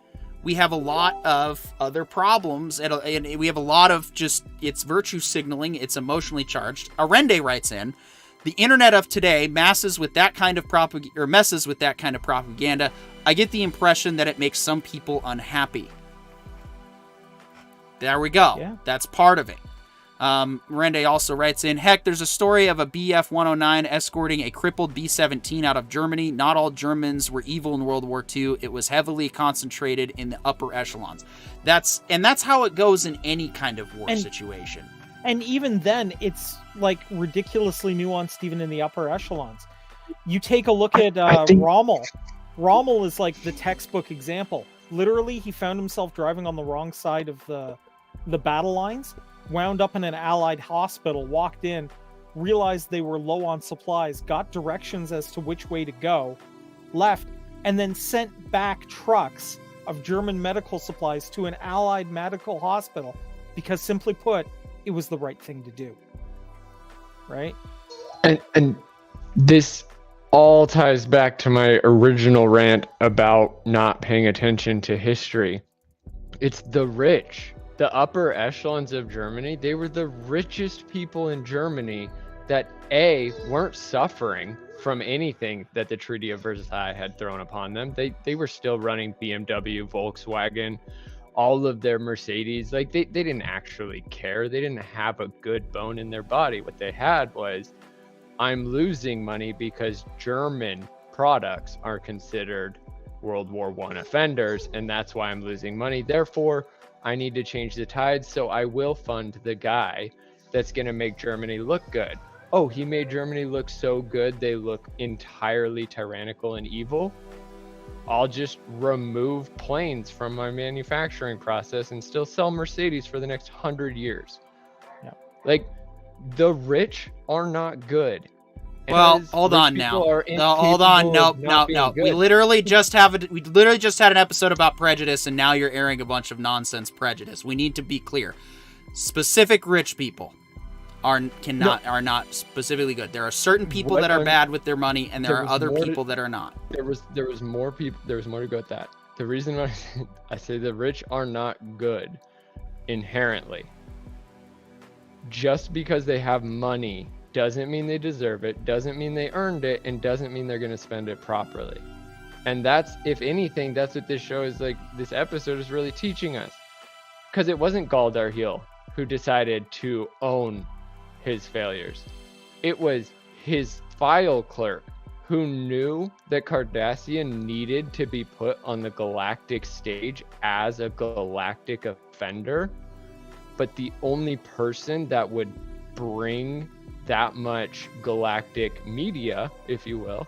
we have a lot of other problems, and we have a lot of just, it's virtue signaling, it's emotionally charged. Arende writes in, the internet of today messes with that kind of propaganda. I get the impression that it makes some people unhappy. There we go. Yeah. That's part of it. Arende also writes in, heck, there's a story of a BF-109 escorting a crippled B-17 out of Germany. Not all Germans were evil in World War II. It was heavily concentrated in the upper echelons. That's how it goes in any kind of war situation. And even then, it's like ridiculously nuanced even in the upper echelons. You take a look at Rommel. Rommel is like the textbook example. Literally, he found himself driving on the wrong side of the battle lines, wound up in an Allied hospital, walked in, realized they were low on supplies, got directions as to which way to go, left, and then sent back trucks of German medical supplies to an Allied medical hospital because, simply put, it was the right thing to do. Right? And this all ties back to my original rant about not paying attention to history. It's the rich. The upper echelons of Germany, they were the richest people in Germany that weren't suffering from anything that the Treaty of Versailles had thrown upon them. They were still running BMW, Volkswagen, all of their Mercedes. Like they didn't actually care. They didn't have a good bone in their body. What they had was, I'm losing money because German products are considered World War I offenders, and that's why I'm losing money. Therefore, I need to change the tides, so I will fund the guy that's going to make Germany look good. Oh, he made Germany look so good, they look entirely tyrannical and evil. I'll just remove planes from my manufacturing process and still sell Mercedes for the next 100 years. Yeah. Like, the rich are not good. Well, hold on now. No, hold on. No. We literally just had an episode about prejudice, and now you're airing a bunch of nonsense prejudice. We need to be clear. Specific rich people are not specifically good. There are certain people that are bad with their money, and there are other people that are not. There was more people. There was more to go with that. The reason why I say the rich are not good inherently, just because they have money doesn't mean they deserve it, doesn't mean they earned it, and doesn't mean they're going to spend it properly. And that's, if anything, that's what this show is like. This episode is really teaching us, because it wasn't Galdarhiel who decided to own his failures. It was his file clerk who knew that Cardassian needed to be put on the galactic stage as a galactic offender, but the only person that would bring that much galactic media, if you will,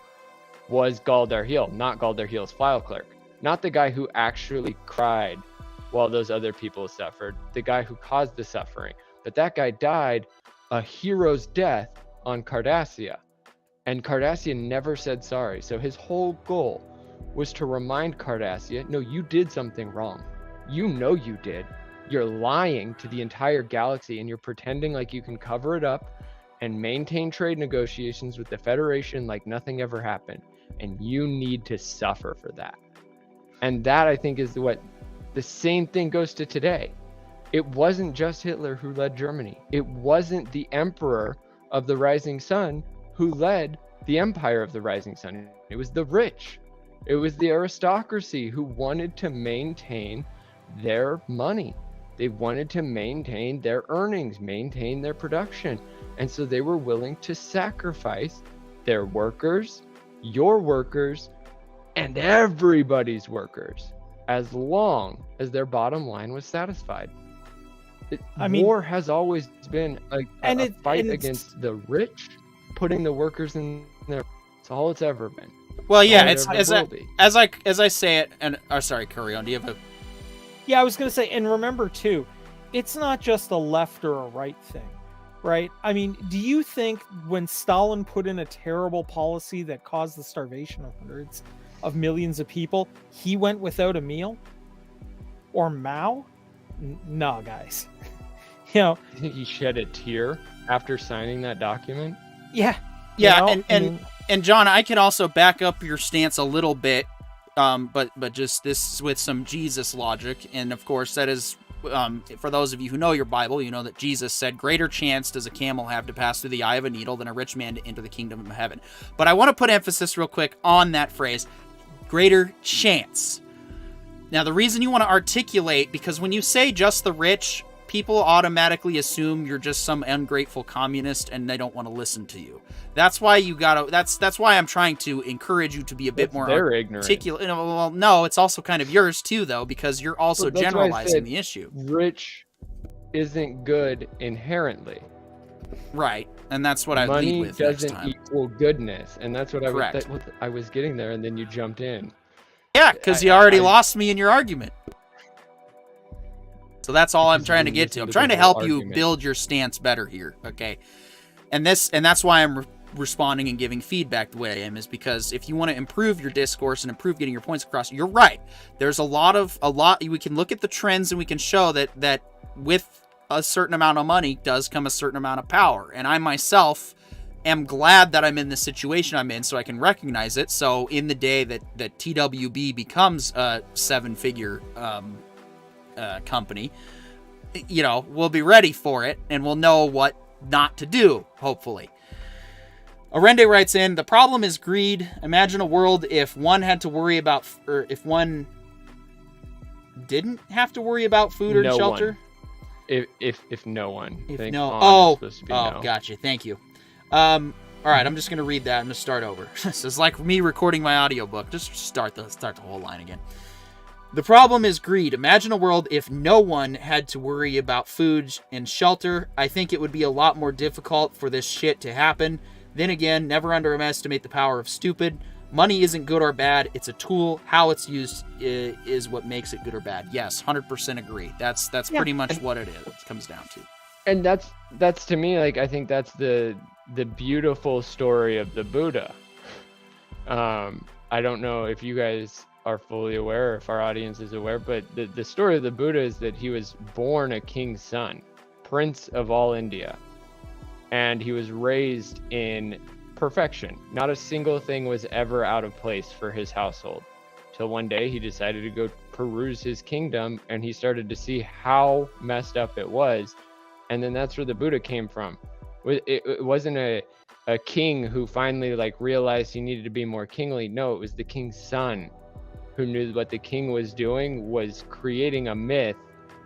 was Galdarhiel, not Galdarhiel's file clerk, not the guy who actually cried while those other people suffered, the guy who caused the suffering. But that guy died a hero's death on Cardassia, and Cardassia never said sorry. So his whole goal was to remind Cardassia, no, you did something wrong. You know you did. You're lying to the entire galaxy, and you're pretending like you can cover it up and maintain trade negotiations with the Federation like nothing ever happened. And you need to suffer for that. And that, I think, is what the same thing goes to today. It wasn't just Hitler who led Germany. It wasn't the Emperor of the Rising Sun who led the Empire of the Rising Sun. It was the rich. It was the aristocracy who wanted to maintain their money. They wanted to maintain their earnings, maintain their production. And so they were willing to sacrifice their workers, your workers, and everybody's workers, as long as their bottom line was satisfied. War has always been a fight against the rich, putting the workers in there. It's all it's ever been. Well, yeah, it's as I say it, and sorry, carry on. Do you have a? Yeah, I was gonna say, and remember too, it's not just a left or a right thing, right? I mean, do you think when Stalin put in a terrible policy that caused the starvation of hundreds of millions of people, he went without a meal? Or Mao? No, guys. You know, you think he shed a tear after signing that document? Yeah. Yeah, and John, I can also back up your stance a little bit, but just this with some Jesus logic, and of course that is, for those of you who know your Bible, you know that Jesus said, "Greater chance does a camel have to pass through the eye of a needle than a rich man to enter the kingdom of heaven." But I want to put emphasis real quick on that phrase, greater chance. Now, the reason you want to articulate, because when you say just the rich, people automatically assume you're just some ungrateful communist and they don't want to listen to you. That's why you gotta. That's why I'm trying to encourage you to be a bit more articulate. Well, no, it's also kind of yours too, though, because you're also generalizing the issue. Rich isn't good inherently. Right, and that's what I lead with next time. Money doesn't equal goodness, and that's what I was getting there, and then you jumped in. Yeah, because you already lost me in your argument. So that's all I'm trying to get to. I'm trying to help you build your stance better here, okay? And that's why I'm responding and giving feedback the way I am, is because if you want to improve your discourse and improve getting your points across, you're right. There's a lot we can look at the trends and we can show that with a certain amount of money does come a certain amount of power. And I myself am glad that I'm in the situation I'm in so I can recognize it. So in the day that TWB becomes a 7-figure company, you know, we'll be ready for it and we'll know what not to do, hopefully. Arende writes in, the problem is greed. Imagine a world if one had to worry about, or if one didn't have to worry about food or shelter. If no one. Gotcha. Thank you. All right, I'm just gonna read that. I'm gonna start over. This is like me recording my audiobook. Just start the whole line again. The problem is greed. Imagine a world if no one had to worry about food and shelter. I think it would be a lot more difficult for this shit to happen. Then again, never underestimate the power of stupid. Money isn't good or bad. It's a tool. How it's used is what makes it good or bad. Yes, 100% agree. That's pretty much what it is. It comes down to. And that's to me, like, I think that's the beautiful story of the Buddha. I don't know if you guys are fully aware, or if our audience is aware, but the story of the Buddha is that he was born a king's son, prince of all India. And he was raised in perfection. Not a single thing was ever out of place for his household. Till one day he decided to go peruse his kingdom, and he started to see how messed up it was. And then that's where the Buddha came from. It wasn't a king who finally realized he needed to be more kingly. No, it was the king's son who knew what the king was doing was creating a myth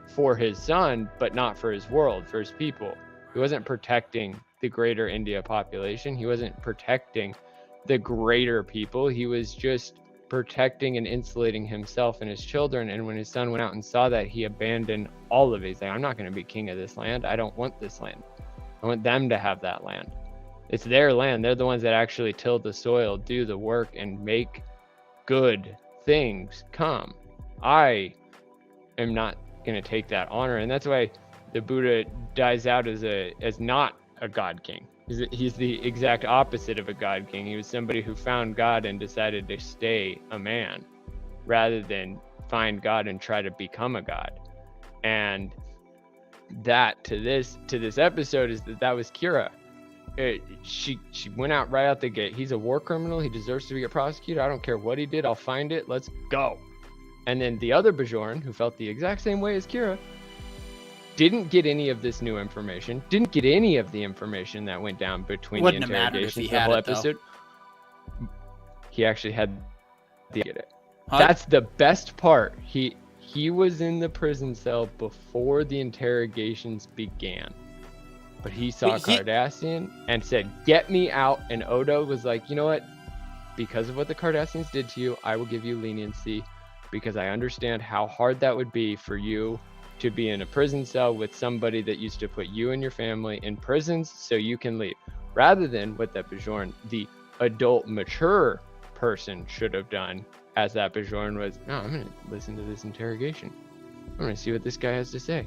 for his son, but not for his world, for his people. He wasn't protecting the greater India population. He wasn't protecting the greater people. He was just protecting and insulating himself and his children. And when his son went out and saw that, he abandoned all of it. He's like, I'm not going to be king of this land. I don't want this land. I want them to have that land. It's their land. They're the ones that actually till the soil, do the work, and make good things come. I am not going to take that honor. And that's why the Buddha dies out as not a god king. He's the exact opposite of a god king. He was somebody who found God and decided to stay a man rather than find God and try to become a god. And that to this episode is that was Kira. She went out right out the gate. He's a war criminal. He deserves to get prosecuted. I don't care what he did. I'll find it. Let's go. And then the other Bajoran, who felt the exact same way as Kira, didn't get any of this new information, didn't get any of the information that went down between the interrogations, the whole episode. He actually had to get it. That's the best part. He was in the prison cell before the interrogations began. But he saw Cardassian and said, get me out. And Odo was like, you know what? because of what the Cardassians did to you, I will give you leniency because I understand how hard that would be for you to be in a prison cell with somebody that used to put you and your family in prisons so you can leave. Rather than what that Bajoran, the adult, mature person should have done, as that Bajoran was, no, I'm going to listen to this interrogation. I'm going to see what this guy has to say.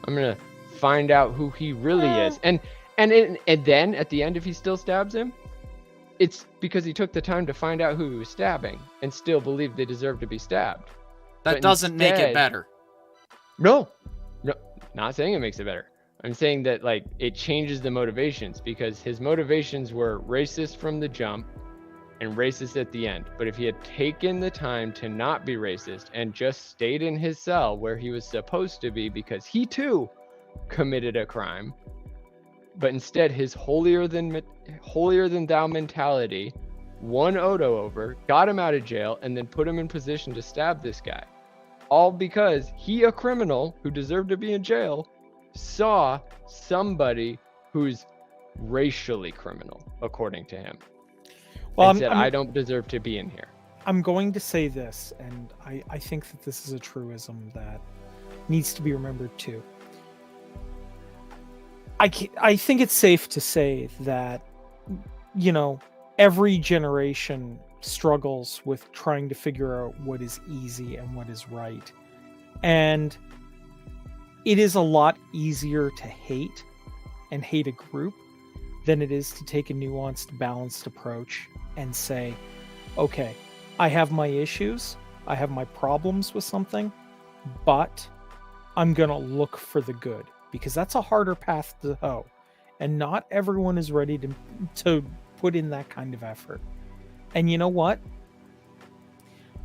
I'm going to find out who he really is. And then at the end, if he still stabs him, it's because he took the time to find out who he was stabbing and still believed they deserved to be stabbed. That doesn't make it better. No, not saying it makes it better. I'm saying that like it changes the motivations because his motivations were racist from the jump and racist at the end. But if he had taken the time to not be racist and just stayed in his cell where he was supposed to be because he too committed a crime, but instead his holier than thou mentality won Odo over, got him out of jail, and then put him in position to stab this guy. All because he, a criminal who deserved to be in jail, saw somebody who's racially criminal, according to him. Well, and said, I don't deserve to be in here. I'm going to say this, and I think that this is a truism that needs to be remembered too. I think it's safe to say that, you know, every generation struggles with trying to figure out what is easy and what is right. And it is a lot easier to hate and hate a group than it is to take a nuanced, balanced approach and say, okay, I have my issues, I have my problems with something, but I'm going to look for the good, because that's a harder path to hoe. And not everyone is ready to put in that kind of effort. And you know what?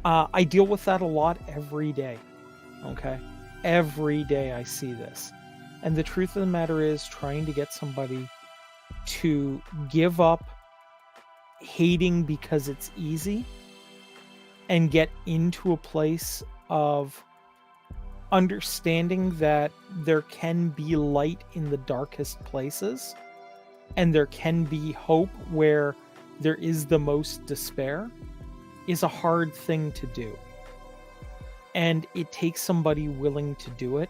I deal with that a lot every day. Okay? Every day I see this. And the truth of the matter is, trying to get somebody to give up hating because it's easy and get into a place of understanding that there can be light in the darkest places and there can be hope where there is the most despair is a hard thing to do. And it takes somebody willing to do it.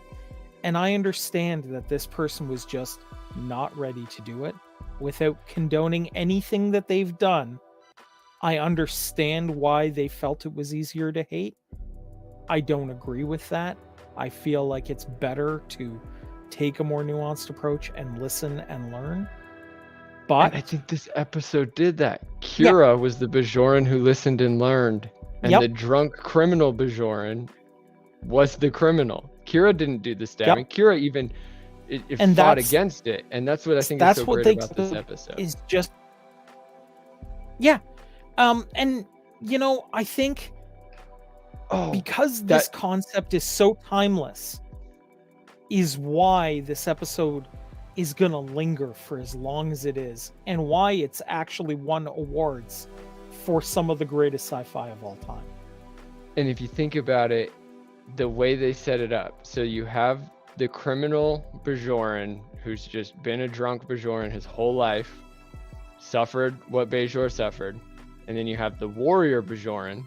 And I understand that this person was just not ready to do it. Without condoning anything that they've done, I understand why they felt it was easier to hate. I don't agree with that. I feel like it's better to take a more nuanced approach and listen and learn. But and I think this episode did that. Kira was the Bajoran who listened and learned. And the drunk criminal Bajoran was the criminal. Kira didn't do the stabbing. Kira even fought against it. And that's what I think is so great about this episode. Is just and you know, I think because this concept is so timeless is why this episode is gonna linger for as long as it is, and why it's actually won awards for some of the greatest sci-fi of all time. And if you think about it, the way they set it up, so you have the criminal Bajoran who's just been a drunk Bajoran his whole life, suffered what Bajor suffered, and then you have the warrior Bajoran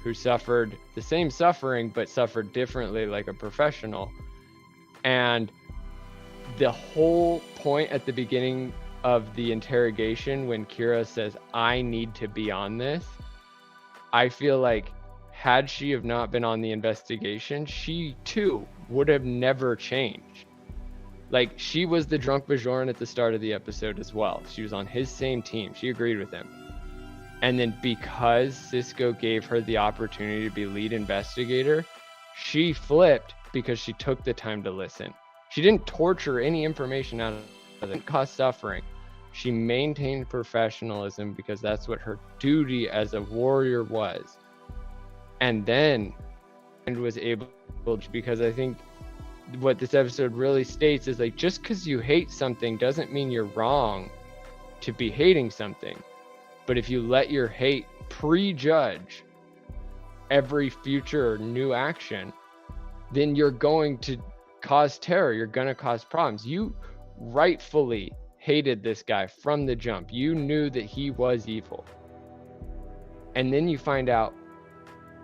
who suffered the same suffering but suffered differently, like a professional. And the whole point at the beginning of the interrogation, when Kira says, I need to be on this, I feel like had she have not been on the investigation, she too would have never changed. Like, she was the drunk Bajoran at the start of the episode as well. She was on his same team. She agreed with him. And then because Cisco gave her the opportunity to be lead investigator, she flipped because she took the time to listen. She didn't torture any information out of it. It didn't cause suffering. She maintained professionalism because that's what her duty as a warrior was. And then was able to, because I think what this episode really states is like, just because you hate something doesn't mean you're wrong to be hating something. But if you let your hate prejudge every future new action, then you're going to cause terror. You're going to cause problems. You rightfully hated this guy from the jump. You knew that he was evil. And then you find out,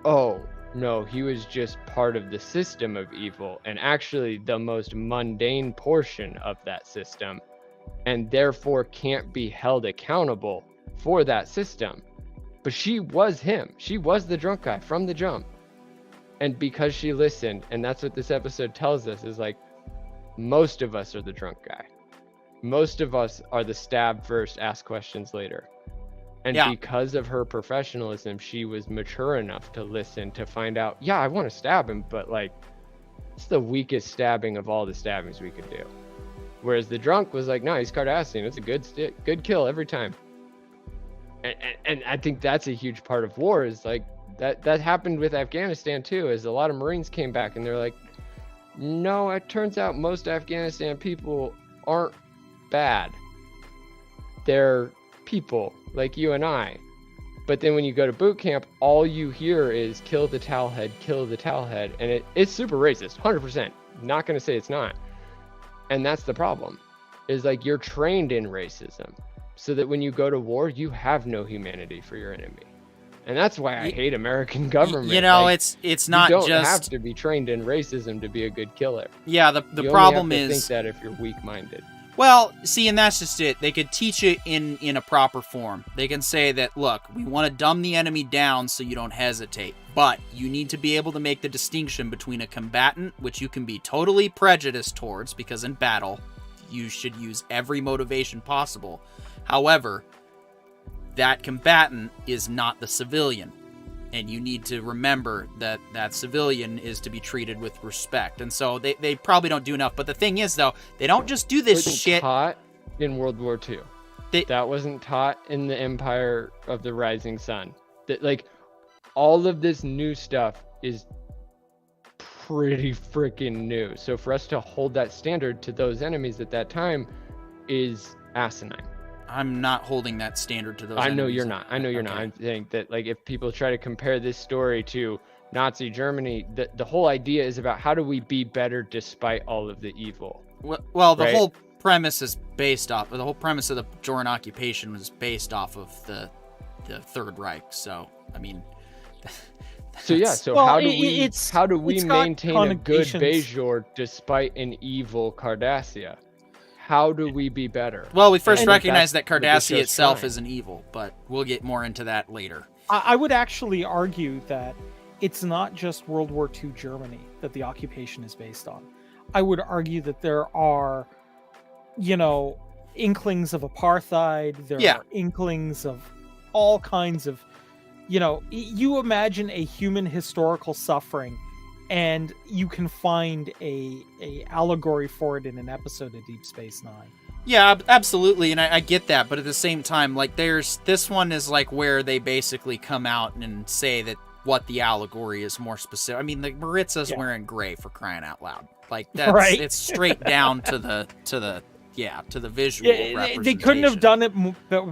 oh, no, he was just part of the system of evil, and actually the most mundane portion of that system, and therefore can't be held accountable for that system. But she was him. She was the drunk guy from the jump. And because she listened, and that's what this episode tells us, is like, most of us are the drunk guy. Most of us are the stab first, ask questions later. And because of her professionalism, she was mature enough to listen, to find out, yeah, I want to stab him, but like, it's the weakest stabbing of all the stabbings we could do. Whereas the drunk was like, no, he's Cardassian. It's a good kill every time. And I think that's a huge part of war, is like, that happened with Afghanistan too, as a lot of Marines came back and they're like, no, it turns out most Afghanistan people aren't bad. They're people like you and I. But then when you go to boot camp, all you hear is kill the towelhead, kill the towelhead. And it's super racist, 100%. Not going to say it's not. And that's the problem, is like, you're trained in racism so that when you go to war, you have no humanity for your enemy. And that's why I hate American government. You know, like, it's not just... You don't have to be trained in racism to be a good killer. Yeah, the problem is... You is... think that if you're weak-minded. Well, see, and that's just it. They could teach it in a proper form. They can say that, look, we want to dumb the enemy down so you don't hesitate. But you need to be able to make the distinction between a combatant, which you can be totally prejudiced towards, because in battle, you should use every motivation possible. However, that combatant is not the civilian. And you need to remember that that civilian is to be treated with respect. And so they probably don't do enough. But the thing is, though, they don't just do this shit. Taught in World War II. That wasn't taught in the Empire of the Rising Sun. That, like, all of this new stuff is pretty freaking new. So for us to hold that standard to those enemies at that time is asinine. I'm not holding that standard to those. I know you're not. I think that, like, if people try to compare this story to Nazi Germany, the whole idea is about how do we be better despite all of the evil. Well, the whole premise is based off. The whole premise of the German occupation was based off of the Third Reich. So I mean. So well, how do we maintain a good Bajor despite an evil Cardassia? How do we be better? Well, we first recognize that Cardassia itself is an evil, but we'll get more into that later. I would actually argue that it's not just World War II Germany that the occupation is based on. I would argue that there are, inklings of apartheid. There are inklings of all kinds of, you imagine a human historical suffering, and you can find a allegory for it in an episode of Deep Space Nine. Yeah, absolutely, and I get that, but at the same time, like, this one is like where they basically come out and say that what the allegory is more specific. I mean, like, Maritza's wearing gray, for crying out loud. Like, that's it's straight down to the visual representation. They couldn't have done it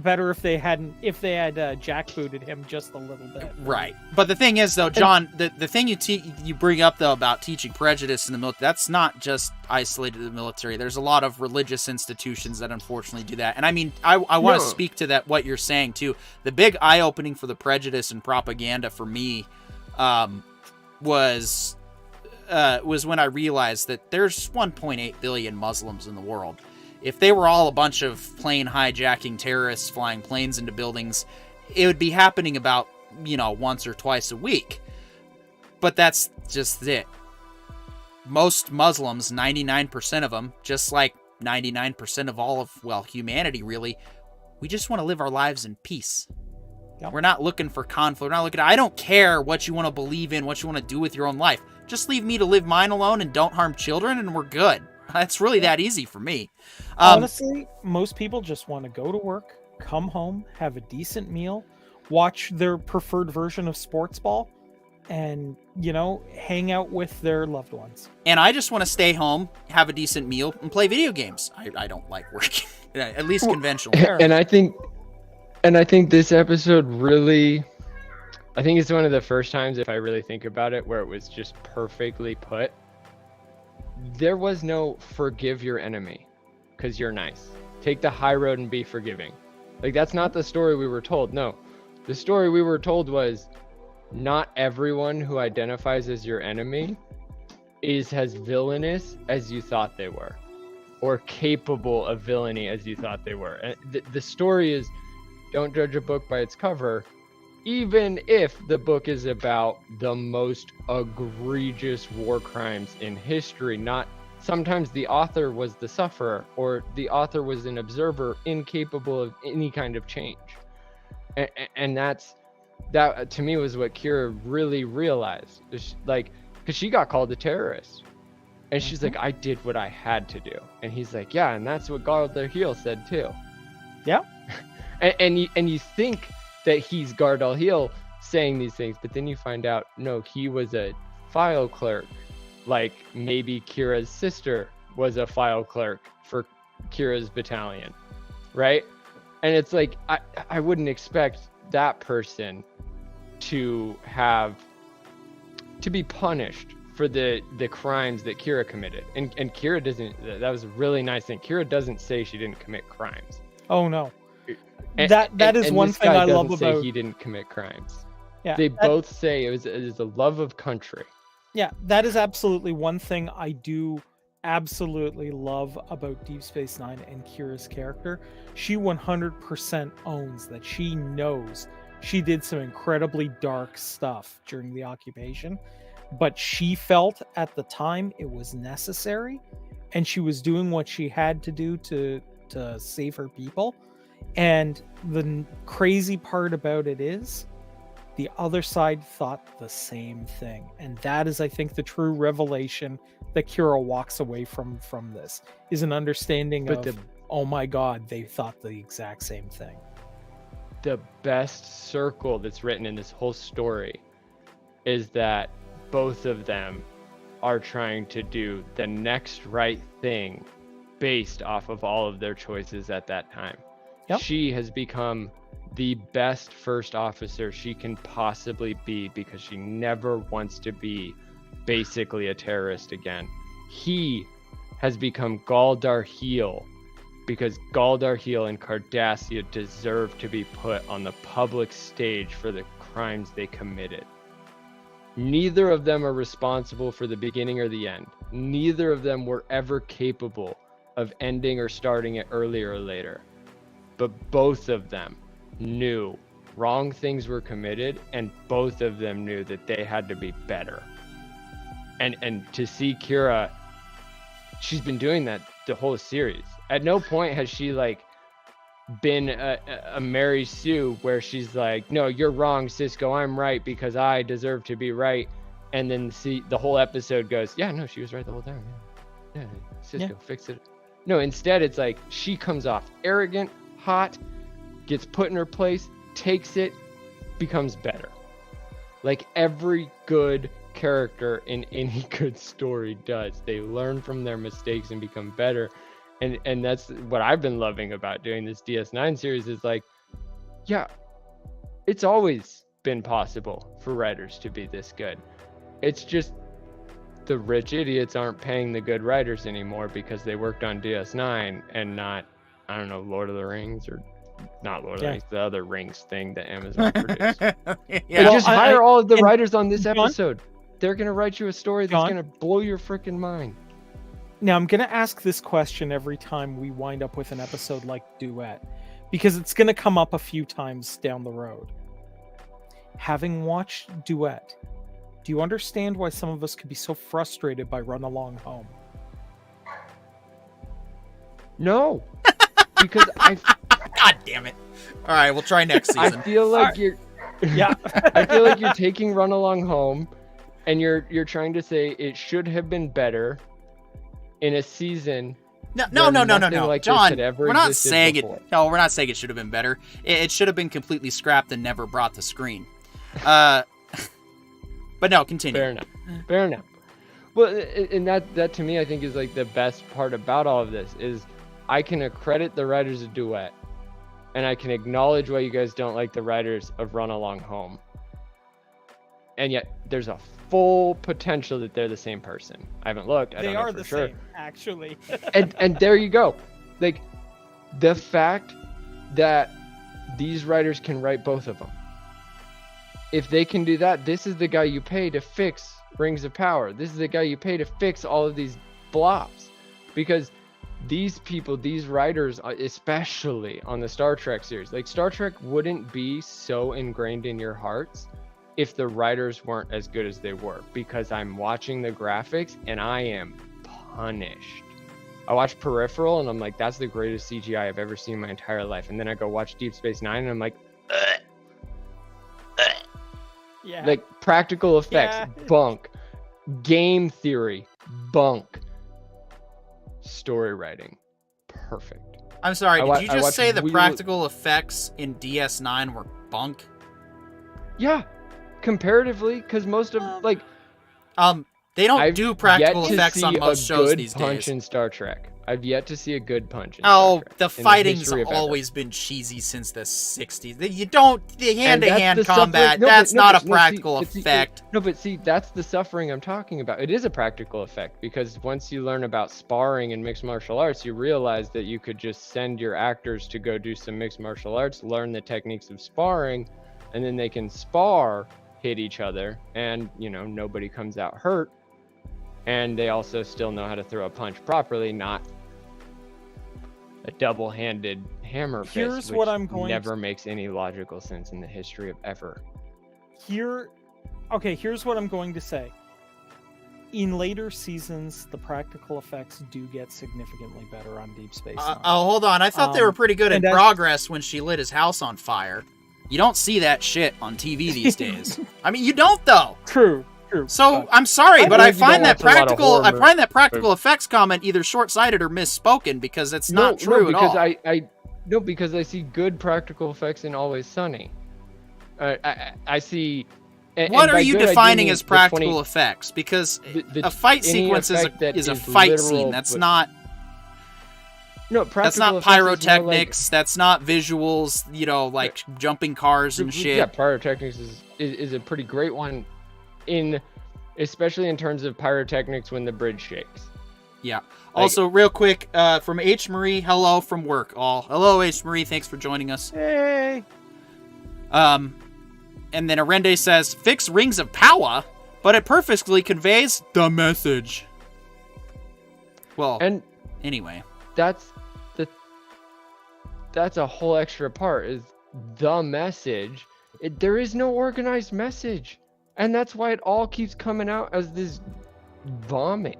better if they had jackbooted him just a little bit. Right. But the thing is, though, John, the thing you bring up, though, about teaching prejudice in the military, that's not just isolated to the military. There's a lot of religious institutions that unfortunately do that. And I mean, I want to speak to that, what you're saying, too. The big eye-opening for the prejudice and propaganda for me was when I realized that there's 1.8 billion Muslims in the world. If they were all a bunch of plane hijacking terrorists flying planes into buildings, it would be happening about, once or twice a week. But that's just it. Most Muslims, 99% of them, just like 99% of all of, humanity really, we just want to live our lives in peace. Yep. We're not looking for conflict. We're not looking. I don't care what you want to believe in, what you want to do with your own life. Just leave me to live mine alone and don't harm children, and we're good. That's really that easy for me. Honestly, most people just want to go to work, come home, have a decent meal, watch their preferred version of sports ball, and, hang out with their loved ones. And I just want to stay home, have a decent meal, and play video games. I don't like working, at least conventionally. And I think this episode really... I think it's one of the first times, if I really think about it, where it was just perfectly put. There was no forgive your enemy because you're nice. Take the high road and be forgiving. Like, that's not the story we were told. No, The story we were told was not everyone who identifies as your enemy is as villainous as you thought they were, or capable of villainy as you thought they were. And the story is, don't judge a book by its cover, even if the book is about the most egregious war crimes in history. Not sometimes the author was the sufferer, or the author was an observer incapable of any kind of change. And that to me was what Kira really realized. Like, because she got called a terrorist, and she's like, I did what I had to do. And he's like, yeah, and that's what Gardal said too. Yeah. and you think that he's Gardal saying these things, but then you find out, no, he was a file clerk. Like maybe Kira's sister was a file clerk for Kira's battalion, right? And it's like, I wouldn't expect that person to be punished for the crimes that Kira committed. And Kira doesn't, that was a really nice thing. Kira doesn't say she didn't commit crimes. Oh no. That is one thing I love about. Say he didn't commit crimes. Yeah. They both say it was a love of country. Yeah, that is absolutely one thing I do absolutely love about Deep Space Nine and Kira's character. She 100% owns that she knows she did some incredibly dark stuff during the occupation, but she felt at the time it was necessary, and she was doing what she had to do to save her people. And the crazy part about it is the other side thought the same thing. And that is, I think, the true revelation that Kira walks away from this, is an understanding oh my God, they thought the exact same thing. The best circle that's written in this whole story is that both of them are trying to do the next right thing based off of all of their choices at that time. Yep. She has become the best first officer she can possibly be because she never wants to be basically a terrorist again. He has become Galdar Heel because Galdar Heel and Cardassia deserve to be put on the public stage for the crimes they committed. Neither of them are responsible for the beginning or the end. Neither of them were ever capable of ending or starting it earlier or later. But both of them knew wrong things were committed, and both of them knew that they had to be better. And to see Kira, she's been doing that the whole series. At no point has she like been a Mary Sue where she's like, no, you're wrong, Cisco, I'm right because I deserve to be right. And then see the whole episode goes, yeah, no, she was right the whole time. Yeah, Cisco fixed it. No, instead it's like she comes off arrogant, hot, gets put in her place, takes it, becomes better. Like every good character in any good story does. They learn from their mistakes and become better. And that's what I've been loving about doing this DS9 series is like, yeah, it's always been possible for writers to be this good. It's just the rich idiots aren't paying the good writers anymore because they worked on DS9 and not, I don't know, Lord of the Rings or not Lord of the Rings, the other Rings thing that Amazon produced. Just hire all of the writers on this episode. They're going to write you a story that's going to blow your freaking mind. Now, I'm going to ask this question every time we wind up with an episode like Duet, because it's going to come up a few times down the road. Having watched Duet, do you understand why some of us could be so frustrated by Run Along Home? No. Because God damn it. All right, we'll try next season. I feel like I feel like you're taking Run Along Home and you're trying to say it should have been better in a season. No, like John, we're not saying before. We're not saying it should have been better. It should have been completely scrapped and never brought to screen. But no, continue. Fair enough. Well, and that to me, I think is like the best part about all of this is I can accredit the writers of Duet, and I can acknowledge why you guys don't like the writers of Run Along Home. And yet, there's a full potential that they're the same person. I haven't looked. I don't know for sure. Same, actually. and there you go. Like, the fact that these writers can write both of them, if they can do that, this is the guy you pay to fix Rings of Power. This is the guy you pay to fix all of these flops. Because these people, these writers, especially on the Star Trek series, like Star Trek wouldn't be so ingrained in your hearts if the writers weren't as good as they were, because I'm watching the graphics and I am punished. I watch Peripheral and I'm like, that's the greatest CGI I've ever seen in my entire life. And then I go watch Deep Space Nine and I'm like, Yeah. like practical effects, Yeah. bunk. Game theory, bunk. Story writing, perfect. I'm sorry, did you I just watched say the Wheel- practical effects in DS9 were bunk? Yeah, comparatively, because most of like They don't I've do practical yet to effects on see most a shows good these punch days. in Star Trek. I've yet to see a good punch in Oh, Star Trek the in the fighting's history of ever. always been cheesy since the 60s. You don't, the hand-to-hand the suffering- combat, no, but- that's no, not but- a no, see, practical but see, effect. No, but see, that's the suffering I'm talking about. It is a practical effect, because once you learn about sparring and mixed martial arts, you realize that you could just send your actors to go do some mixed martial arts, learn the techniques of sparring, and then they can spar, hit each other, and, you know, nobody comes out hurt. And they also still know how to throw a punch properly, not a double-handed hammer fist, Here's which what I'm going never makes any logical sense in the history of ever. Here's what I'm going to say. In later seasons, the practical effects do get significantly better on Deep Space Nine. Hold on, I thought they were pretty good at and that's- Progress when she lit his house on fire. You don't see that shit on TV these days. I mean, you don't, though. True. So I'm sorry, but I believe you find don't that watch a lot of horror practical effects comment either short-sighted or misspoken, because it's not true at all. Because I see good practical effects in Always Sunny. I see. What are you defining as practical practical effects? Because The- a fight any sequence effect that is a is fight literal, scene. That's but- not. No, That's practical not effects is more pyrotechnics. That's not visuals. You know, like jumping cars and shit. Yeah, pyrotechnics is a pretty great one, especially in terms of pyrotechnics when the bridge shakes. Yeah. Also, real quick, from H. Marie, hello from work, all. Hello, H. Marie, thanks for joining us. Hey. And then Arende says, fix Rings of Power, but it perfectly conveys the message. Well, And anyway. that's a whole extra part, is the message. There is no organized message. And that's why it all keeps coming out as this vomit.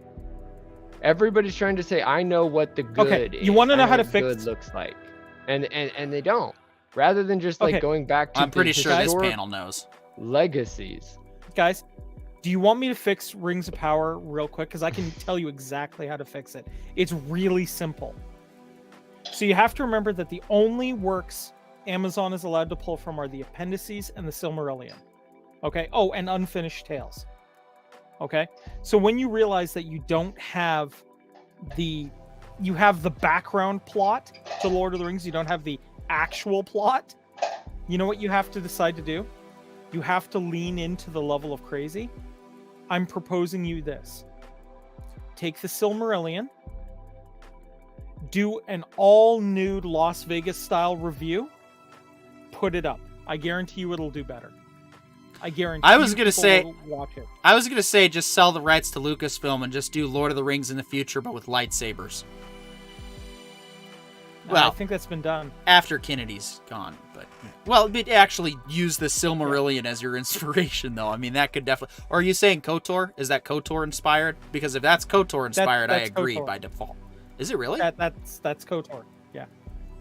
Everybody's trying to say, I know what the good is. You want to know how to what fix good looks like. And they don't. Rather than just like going back to I'm pretty sure this historic panel knows. legacies. Guys, do you want me to fix Rings of Power real quick? Because I can tell you exactly how to fix it. It's really simple. So you have to remember that the only works Amazon is allowed to pull from are the appendices and the Silmarillion. Okay? Oh, and Unfinished Tales. Okay? So when you realize that you don't have you have the background plot to Lord of the Rings, you don't have the actual plot, you know what you have to decide to do? You have to lean into the level of crazy. I'm proposing you this. Take the Silmarillion, do an all-nude Las Vegas style review, put it up. I guarantee you it'll do better. I guarantee I was gonna people say- will watch it. I was going to say just sell the rights to Lucasfilm and just do Lord of the Rings in the future, but with lightsabers. Well, I think that's been done. after Kennedy's gone, but actually use the Silmarillion as your inspiration, though. I mean, that could definitely. Or are you saying KOTOR? Is that KOTOR inspired? Because if that's KOTOR inspired, I that's agree KOTOR. by default. Is it really? That's KOTOR. Yeah.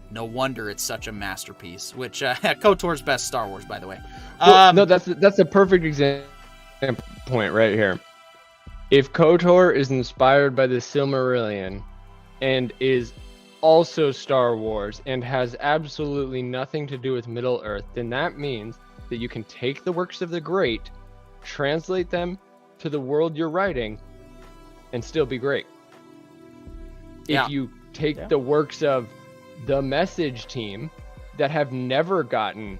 No wonder it's such a masterpiece. Which KOTOR's best Star Wars, by the way. Well, no, that's a perfect example point right here. If KOTOR is inspired by the Silmarillion and is also Star Wars and has absolutely nothing to do with Middle Earth, then that means that you can take the works of the great, translate them to the world you're writing, and still be great. Yeah. If you take the works of the Message team that have never gotten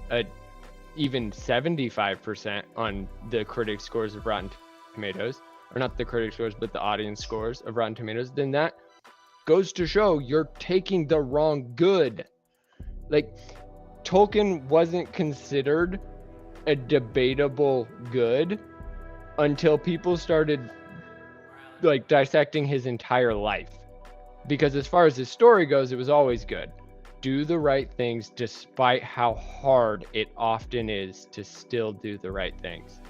even 75% on the critic scores of Rotten Tomatoes, or not the critic scores, but the audience scores of Rotten Tomatoes, then that goes to show you're taking the wrong good. Like, Tolkien wasn't considered a debatable good until people started like dissecting his entire life. Because as far as his story goes, it was always good. Do the right things despite how hard it often is to still do the right things.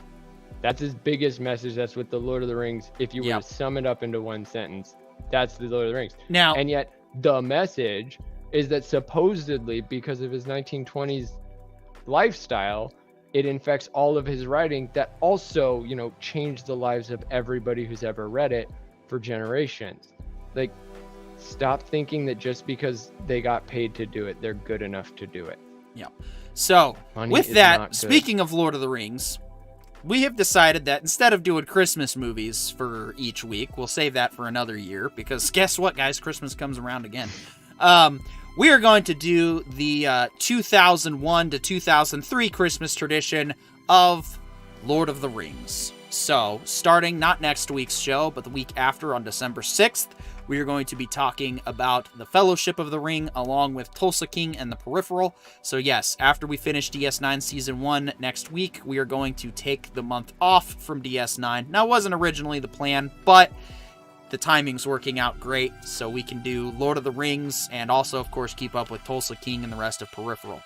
That's his biggest message. That's what the Lord of the Rings, if you were to sum it up into one sentence, that's the Lord of the Rings. Now, and yet the message is that supposedly because of his 1920s lifestyle, it infects all of his writing that also, you know, changed the lives of everybody who's ever read it for generations. Like, stop thinking that just because they got paid to do it, they're good enough to do it. Yeah. So, Money with is that, not good. speaking of Lord of the Rings, we have decided that instead of doing Christmas movies for each week, we'll save that for another year, because guess what, guys? Christmas comes around again. We are going to do the 2001 to 2003 Christmas tradition of Lord of the Rings. So, starting not next week's show, but the week after on December 6th, we are going to be talking about the Fellowship of the Ring along with Tulsa King and the Peripheral. So yes, after we finish DS9 Season 1 next week, we are going to take the month off from DS9. Now, it wasn't originally the plan, but the timing's working out great, so we can do Lord of the Rings and also, of course, keep up with Tulsa King and the rest of Peripheral.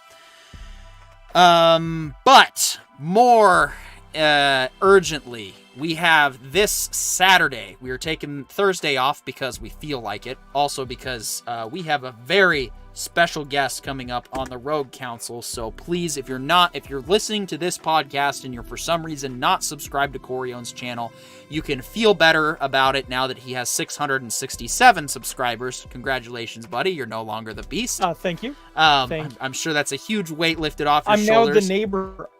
But more urgently, we have this Saturday. We are taking Thursday off because we feel like it. Also because we have a very special guest coming up on the Rogue Council. So please, if you're listening to this podcast and you're for some reason not subscribed to Corione's channel, you can feel better about it now that he has 667 subscribers. Congratulations, buddy. You're no longer the beast. Thank you. I'm sure that's a huge weight lifted off your shoulders. I'm now the neighbor.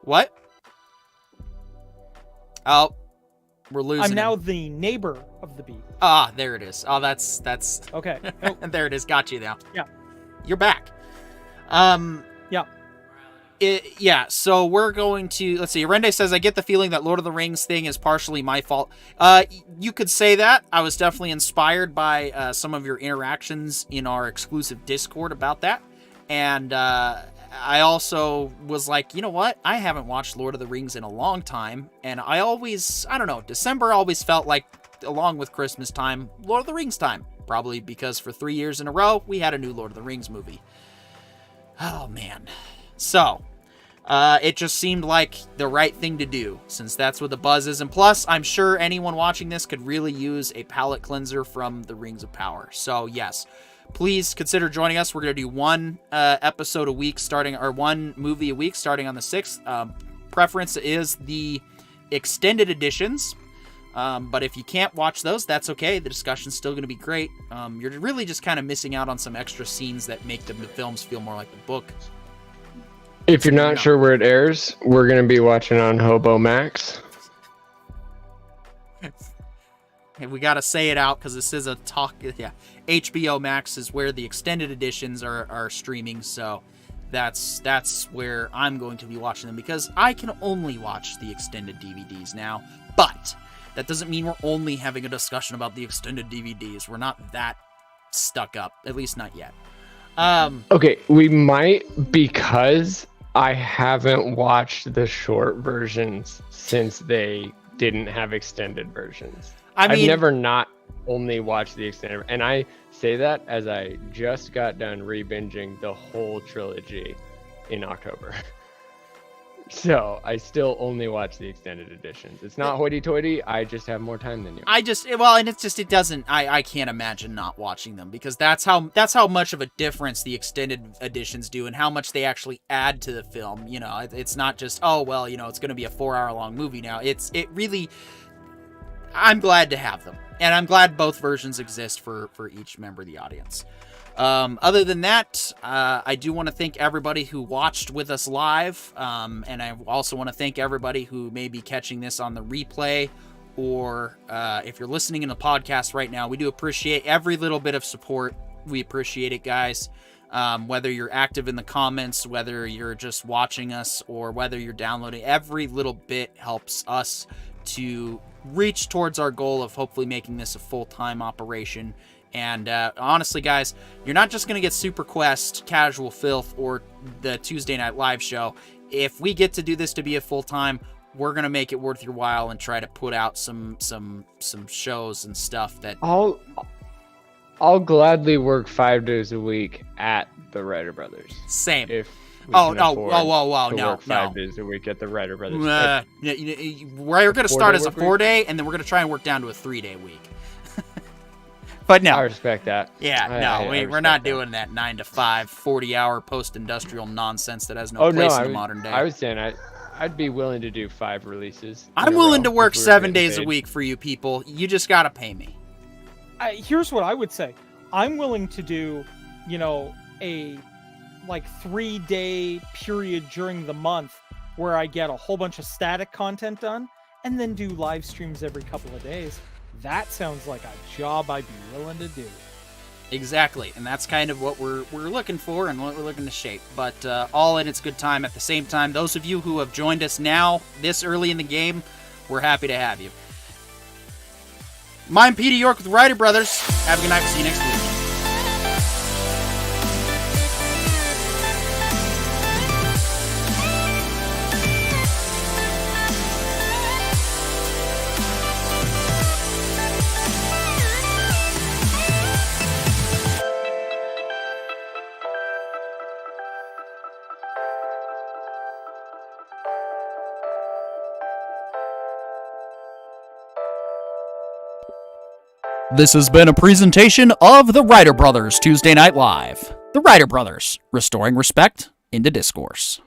What? Oh, we're losing I'm now him. the neighbor of the beast. Ah, there it is. Oh, that's okay. There it is. Got you now. Yeah. You're back. Yeah. So we're going to, let's see. Rende says, I get the feeling that Lord of the Rings thing is partially my fault. You could say that. I was definitely inspired by some of your interactions in our exclusive Discord about that. And I also was like, you know what? I haven't watched Lord of the Rings in a long time. And I don't know, December always felt like, along with Christmas time, Lord of the Rings time. Probably because for 3 years in a row, we had a new Lord of the Rings movie. Oh, man. So, it just seemed like the right thing to do, since that's what the buzz is. And plus, I'm sure anyone watching this could really use a palate cleanser from the Rings of Power. So, yes. Please consider joining us. We're going to do one episode a week one movie a week starting on the 6th. Preference is the extended editions. But if you can't watch those, that's okay. The discussion's still going to be great. You're really just kind of missing out on some extra scenes that make the films feel more like the book. If you're not sure where it airs, we're going to be watching on Hobo Max. And we got to say it out because this is a talk. Yeah. HBO Max is where the extended editions are streaming. So that's where I'm going to be watching them, because I can only watch the extended DVDs now. But that doesn't mean we're only having a discussion about the extended DVDs. We're not that stuck up, at least not yet. Okay, we might, because I haven't watched the short versions since they didn't have extended versions. I've never not only watched the extended, and I say that as I just got done re-binging the whole trilogy in October. So I still only watch the extended editions. It's not hoity-toity. I just have more time than you. I can't imagine not watching them, because that's how much of a difference the extended editions do and how much they actually add to the film. You know, it's not just, oh, well, you know, it's going to be a 4-hour long movie now. It really, I'm glad to have them. And I'm glad both versions exist for each member of the audience. Other than that, I do want to thank everybody who watched with us live. And I also want to thank everybody who may be catching this on the replay, or if you're listening in the podcast right now. We do appreciate every little bit of support. We appreciate it, guys. Whether you're active in the comments, whether you're just watching us, or whether you're downloading, every little bit helps us to reach towards our goal of hopefully making this a full-time operation. And honestly, guys, you're not just going to get Super Quest, Casual Filth, or the Tuesday Night Live show. if we get to do this to be a full-time, we're gonna make it worth your while and try to put out some shows and stuff that I'll gladly work 5 days a week at the Writer Brothers. Same. If we Oh, can no, afford whoa, to no, work 5 days a week at the Writer Brothers. We're gonna start as a 4-day 4-day, and then we're gonna try and work down to a 3-day week. But no. I respect that. Yeah, we're not doing that 9 to 5, 40-hour post-industrial nonsense that has no place in the modern day. I was saying I'd be willing to do 5 releases. I'm willing to work 7 days a week for you people. You just gotta pay me. Here's what I would say. I'm willing to do, a 3-day period during the month where I get a whole bunch of static content done and then do live streams every couple of days. That sounds like a job I'd be willing to do. Exactly, and that's kind of what we're looking for and what we're looking to shape. But all in its good time at the same time. Those of you who have joined us now, this early in the game, we're happy to have you. I'm Peter York with the Writer Brothers. Have a good night. See you next week. This has been a presentation of the Writer Brothers Tuesday Night Live. The Writer Brothers, restoring respect into discourse.